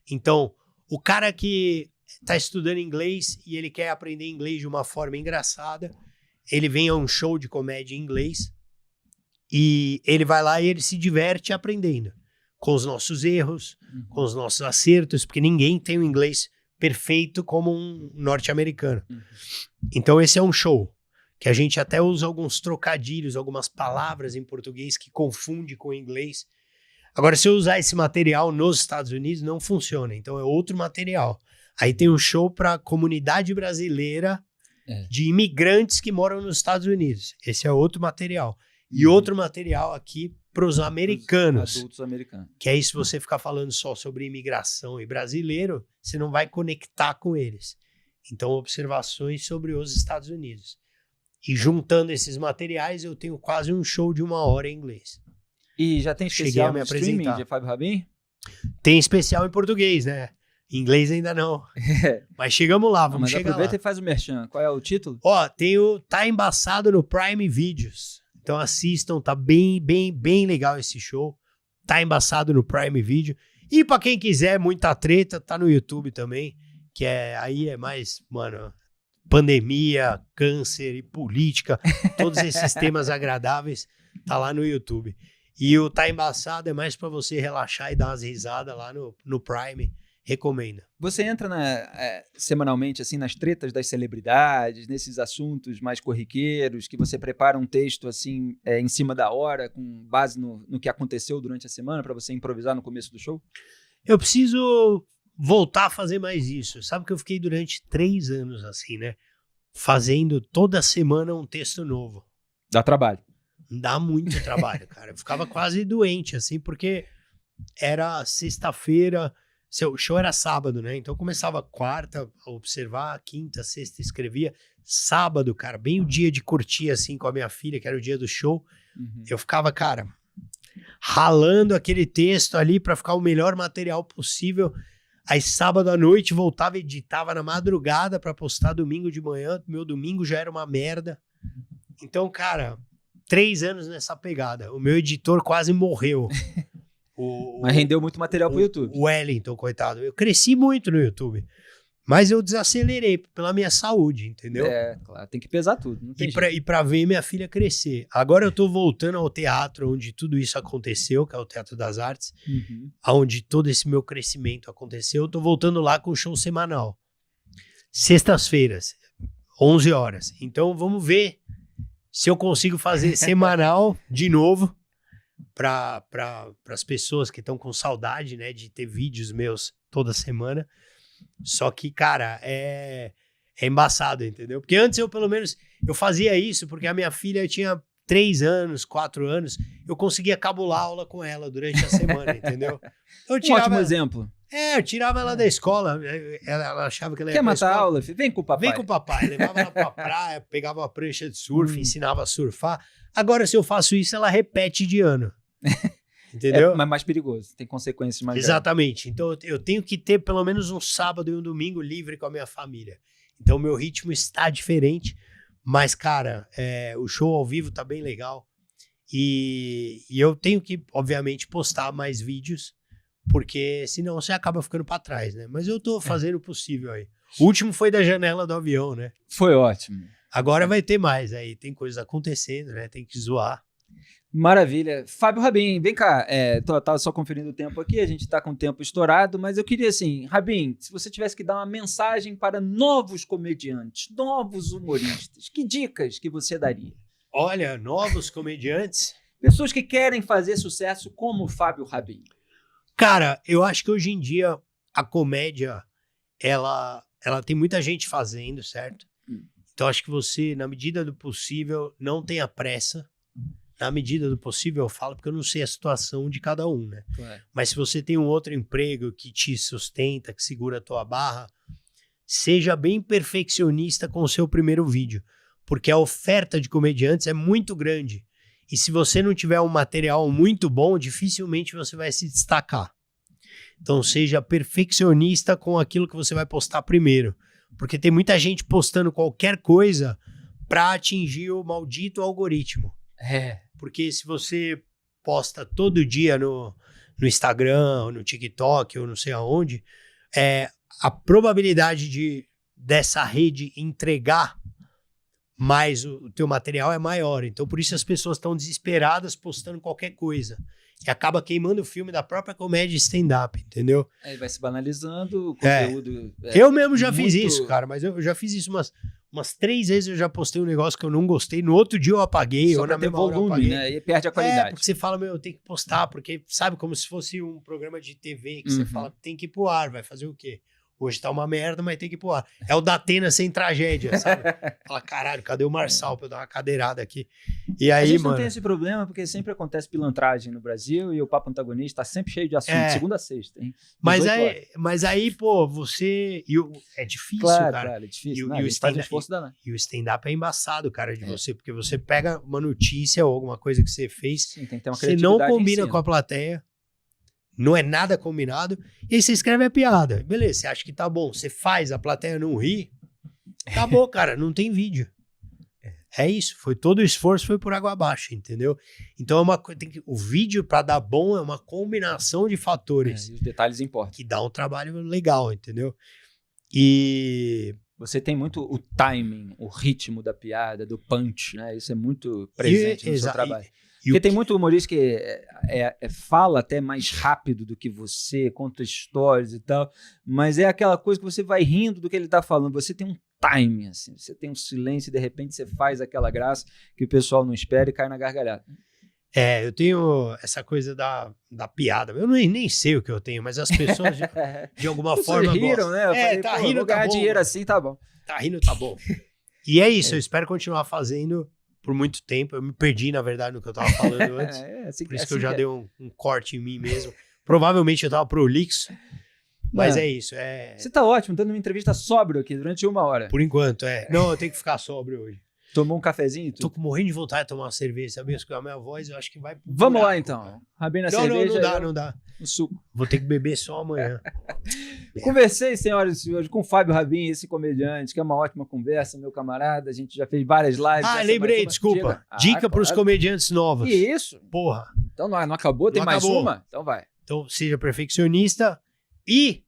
Então, o cara que está estudando inglês e ele quer aprender inglês de uma forma engraçada, ele vem a um show de comédia em inglês e ele vai lá e ele se diverte aprendendo. Com os nossos erros, com os nossos acertos, porque ninguém tem um inglês perfeito como um norte-americano. Então esse é um show, que a gente até usa alguns trocadilhos, algumas palavras em português que confunde com o inglês. Agora, se eu usar esse material nos Estados Unidos, não funciona, então é outro material. Aí tem um show para a comunidade brasileira de imigrantes que moram nos Estados Unidos. Esse é outro material. E outro material aqui para os americanos. Os adultos americanos. Que aí, se você ficar falando só sobre imigração e brasileiro, você não vai conectar com eles. Então, observações sobre os Estados Unidos. E juntando esses materiais, eu tenho quase um show de 1 hora em inglês. E já tem especial no streaming de Fábio Rabin? Tem especial em português, né? Em inglês ainda não. Mas chegamos lá, vamos chegar lá. Aproveita e faz o merchan. Qual é o título? Tem o Tá Embaçado no Prime Videos. Então assistam, tá bem legal esse show. Tá embaçado no Prime Video. E pra quem quiser, muita treta, tá no YouTube também. Que aí é mais, mano, pandemia, câncer e política. Todos esses temas agradáveis, tá lá no YouTube. E o Tá Embaçado é mais pra você relaxar e dar umas risadas lá no Prime. recomendo. Você entra semanalmente assim nas tretas das celebridades, nesses assuntos mais corriqueiros, que você prepara um texto assim em cima da hora, com base no que aconteceu durante a semana, para você improvisar no começo do show? Eu preciso voltar a fazer mais isso. Sabe que eu fiquei durante 3 anos assim, né? Fazendo toda semana um texto novo. Dá trabalho. Dá muito trabalho, cara. Eu ficava quase doente, assim, porque era sexta-feira, o show era sábado, né? Então eu começava quarta a observar, quinta, sexta escrevia. Sábado, cara, bem o dia de curtir, assim, com a minha filha, que era o dia do show. Eu ficava, cara, ralando aquele texto ali pra ficar o melhor material possível. Aí sábado à noite voltava e editava na madrugada pra postar domingo de manhã. Meu domingo já era uma merda. Então, cara, 3 anos nessa pegada. O meu editor quase morreu. Mas rendeu muito material pro YouTube. O Wellington, coitado. Eu cresci muito no YouTube. Mas eu desacelerei pela minha saúde, entendeu? Claro, tem que pesar tudo. Não tem E pra ver minha filha crescer. Agora eu tô voltando ao teatro onde tudo isso aconteceu, que é o Teatro das Artes, onde todo esse meu crescimento aconteceu. Eu tô voltando lá com o show semanal. Sextas-feiras, 11 horas. Então vamos ver se eu consigo fazer semanal de novo para as pessoas que estão com saudade, né, de ter vídeos meus toda semana. Só que, cara, é embaçado, entendeu? Porque antes eu, pelo menos, eu fazia isso porque a minha filha tinha 3 anos, 4 anos, eu conseguia cabular aula com ela durante a semana, entendeu? Eu tirava, ótimo exemplo. eu tirava ela da escola, ela achava que ela ia Quer pra matar escola. a aula, filho? Vem com o papai. Vem com o papai, levava ela pra praia, pegava uma prancha de surf, ensinava a surfar. Agora, se eu faço isso, ela repete de ano. Entendeu? Mas mais perigoso, tem consequências mais Exatamente. Então eu tenho que ter pelo menos um sábado e um domingo livre com a minha família. Então o meu ritmo está diferente, mas, cara, o show ao vivo tá bem legal. E eu tenho que, obviamente, postar mais vídeos, porque senão você acaba ficando pra trás, né? Mas eu tô fazendo o possível aí. O último foi da janela do avião, né? Foi ótimo. Agora vai ter mais aí, tem coisas acontecendo, né? Tem que zoar. Maravilha. Fábio Rabin, vem cá. Tava só conferindo o tempo aqui, a gente tá com o tempo estourado, mas eu queria assim, Rabin, se você tivesse que dar uma mensagem para novos comediantes, novos humoristas, que dicas que você daria? Olha, novos comediantes. Pessoas que querem fazer sucesso como o Fábio Rabin. Cara, eu acho que hoje em dia a comédia, ela tem muita gente fazendo, certo? Então acho que você, na medida do possível, não tenha pressa. Na medida do possível, eu falo porque eu não sei a situação de cada um, né? Claro. Mas se você tem um outro emprego que te sustenta, que segura a tua barra, seja bem perfeccionista com o seu primeiro vídeo. Porque a oferta de comediantes é muito grande. E se você não tiver um material muito bom, dificilmente você vai se destacar. Então seja perfeccionista com aquilo que você vai postar primeiro. Porque tem muita gente postando qualquer coisa para atingir o maldito algoritmo. Porque se você posta todo dia no Instagram, ou no TikTok, ou não sei aonde, a probabilidade dessa rede entregar mais o teu material é maior. Então, por isso as pessoas estão desesperadas postando qualquer coisa. E acaba queimando o filme da própria comédia stand-up, entendeu? Aí vai se banalizando o conteúdo. Eu mesmo já fiz isso, cara, mas eu já fiz isso umas 3 vezes. Eu já postei um negócio que eu não gostei, no outro dia eu apaguei, Só ou na pra ter mesma hora eu volume, apaguei. né? E perde a qualidade. Porque você fala, eu tenho que postar, porque sabe, como se fosse um programa de TV que você fala, tem que ir pro ar, vai fazer o quê? Hoje tá uma merda, mas tem que ir pro ar. É o Datena sem tragédia, sabe? Fala, caralho, cadê o Marçal pra eu dar uma cadeirada aqui? E aí, a gente mano... não tem esse problema, porque sempre acontece pilantragem no Brasil e o Papo Antagonista tá sempre cheio de assunto, segunda a sexta, hein? Mas aí, pô, você... É difícil, claro, cara. Claro, é difícil. E o faz um esforço danado. E o stand-up é embaçado, cara, de você, porque você pega uma notícia ou alguma coisa que você fez, sim, tem que ter uma você não criatividade combina com a plateia, não é nada combinado, e aí você escreve a piada. Beleza, você acha que tá bom, você faz, a plateia não ri, acabou, cara, não tem vídeo. É isso, todo o esforço foi por água abaixo, entendeu? Então o vídeo pra dar bom é uma combinação de fatores. E os detalhes importam. Que dá um trabalho legal, entendeu? E... Você tem muito o timing, o ritmo da piada, do punch, né? Isso é muito presente no seu trabalho. Porque tem muito humorista que fala até mais rápido do que você, conta histórias e tal, mas é aquela coisa que você vai rindo do que ele tá falando. Você tem um timing, assim, você tem um silêncio e de repente você faz aquela graça que o pessoal não espera e cai na gargalhada. Eu tenho essa coisa da piada. Eu nem sei o que eu tenho, mas as pessoas de alguma forma riram, gostam. né? Eu falei, tá rindo, vou ganhar tá bom. dinheiro assim, tá bom. Tá rindo, tá bom. E é isso, eu espero continuar fazendo por muito tempo. Eu me perdi, na verdade, no que eu tava falando antes. Por isso que eu já dei um corte em mim mesmo. Provavelmente eu tava prolixo, mas é isso. Você tá ótimo, dando uma entrevista sóbrio aqui durante 1 hora. Por enquanto, Não, eu tenho que ficar sóbrio hoje. Tomou um cafezinho? Tô morrendo de vontade de tomar uma cerveja, sabia? A minha voz, eu acho que vai... Vamos lá, então. Rabinho na cerveja. Não dá. No suco. Vou ter que beber só amanhã. Conversei, senhoras e senhores, com o Fábio Rabin, esse comediante, que é uma ótima conversa, meu camarada. A gente já fez várias lives. Lembrei, desculpa. Dica pros comediantes novos. Isso. Porra. Então não acabou? Tem mais uma? Então vai. Então seja perfeccionista e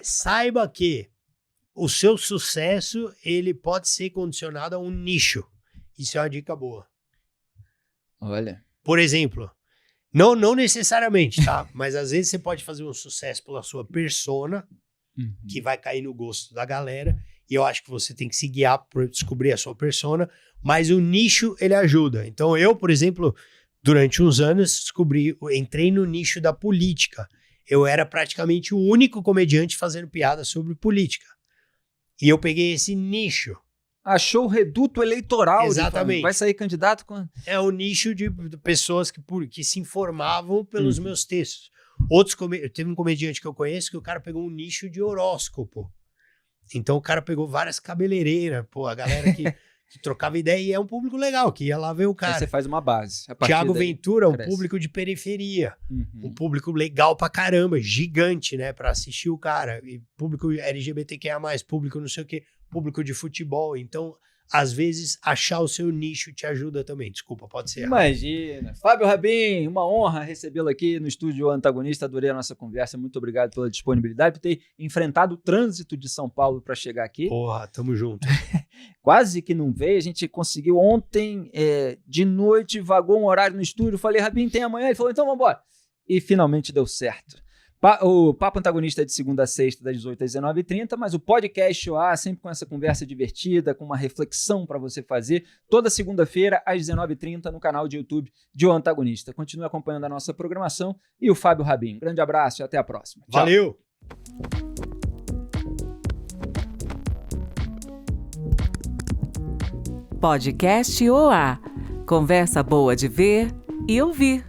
saiba que o seu sucesso, ele pode ser condicionado a um nicho. Isso é uma dica boa. Olha. Por exemplo, não necessariamente, tá? Mas às vezes você pode fazer um sucesso pela sua persona, que vai cair no gosto da galera, e eu acho que você tem que se guiar para descobrir a sua persona, mas o nicho, ele ajuda. Então eu, por exemplo, durante uns anos, entrei no nicho da política. Eu era praticamente o único comediante fazendo piada sobre política. E eu peguei esse nicho. Achou o reduto eleitoral. Exatamente. Vai sair candidato com... É o nicho de pessoas que se informavam pelos meus textos. Teve um comediante que eu conheço que o cara pegou um nicho de horóscopo. Então o cara pegou várias cabeleireiras, a galera que trocava ideia, e é um público legal, que ia lá ver o cara. Aí você faz uma base. Tiago Ventura, um público de periferia. Um público legal pra caramba, gigante, né? Pra assistir o cara. E público LGBTQIA+, público não sei o quê, público de futebol. Então, às vezes, achar o seu nicho te ajuda também. Desculpa, pode ser. Imagina. Fábio Rabin, uma honra recebê-lo aqui no estúdio Antagonista. Adorei a nossa conversa. Muito obrigado pela disponibilidade, por ter enfrentado o trânsito de São Paulo para chegar aqui. Porra, tamo junto. Quase que não veio. A gente conseguiu ontem, de noite, vagou um horário no estúdio. Falei, Rabin, tem amanhã? Ele falou, então vamos embora. E finalmente deu certo. O Papo Antagonista é de segunda a sexta, das 18 às 19h30, mas o podcast OA, sempre com essa conversa divertida, com uma reflexão para você fazer, toda segunda-feira, às 19h30, no canal de YouTube de O Antagonista. Continue acompanhando a nossa programação e o Fábio Rabin. Um grande abraço e até a próxima. Tchau. Valeu! Podcast OA. Conversa boa de ver e ouvir.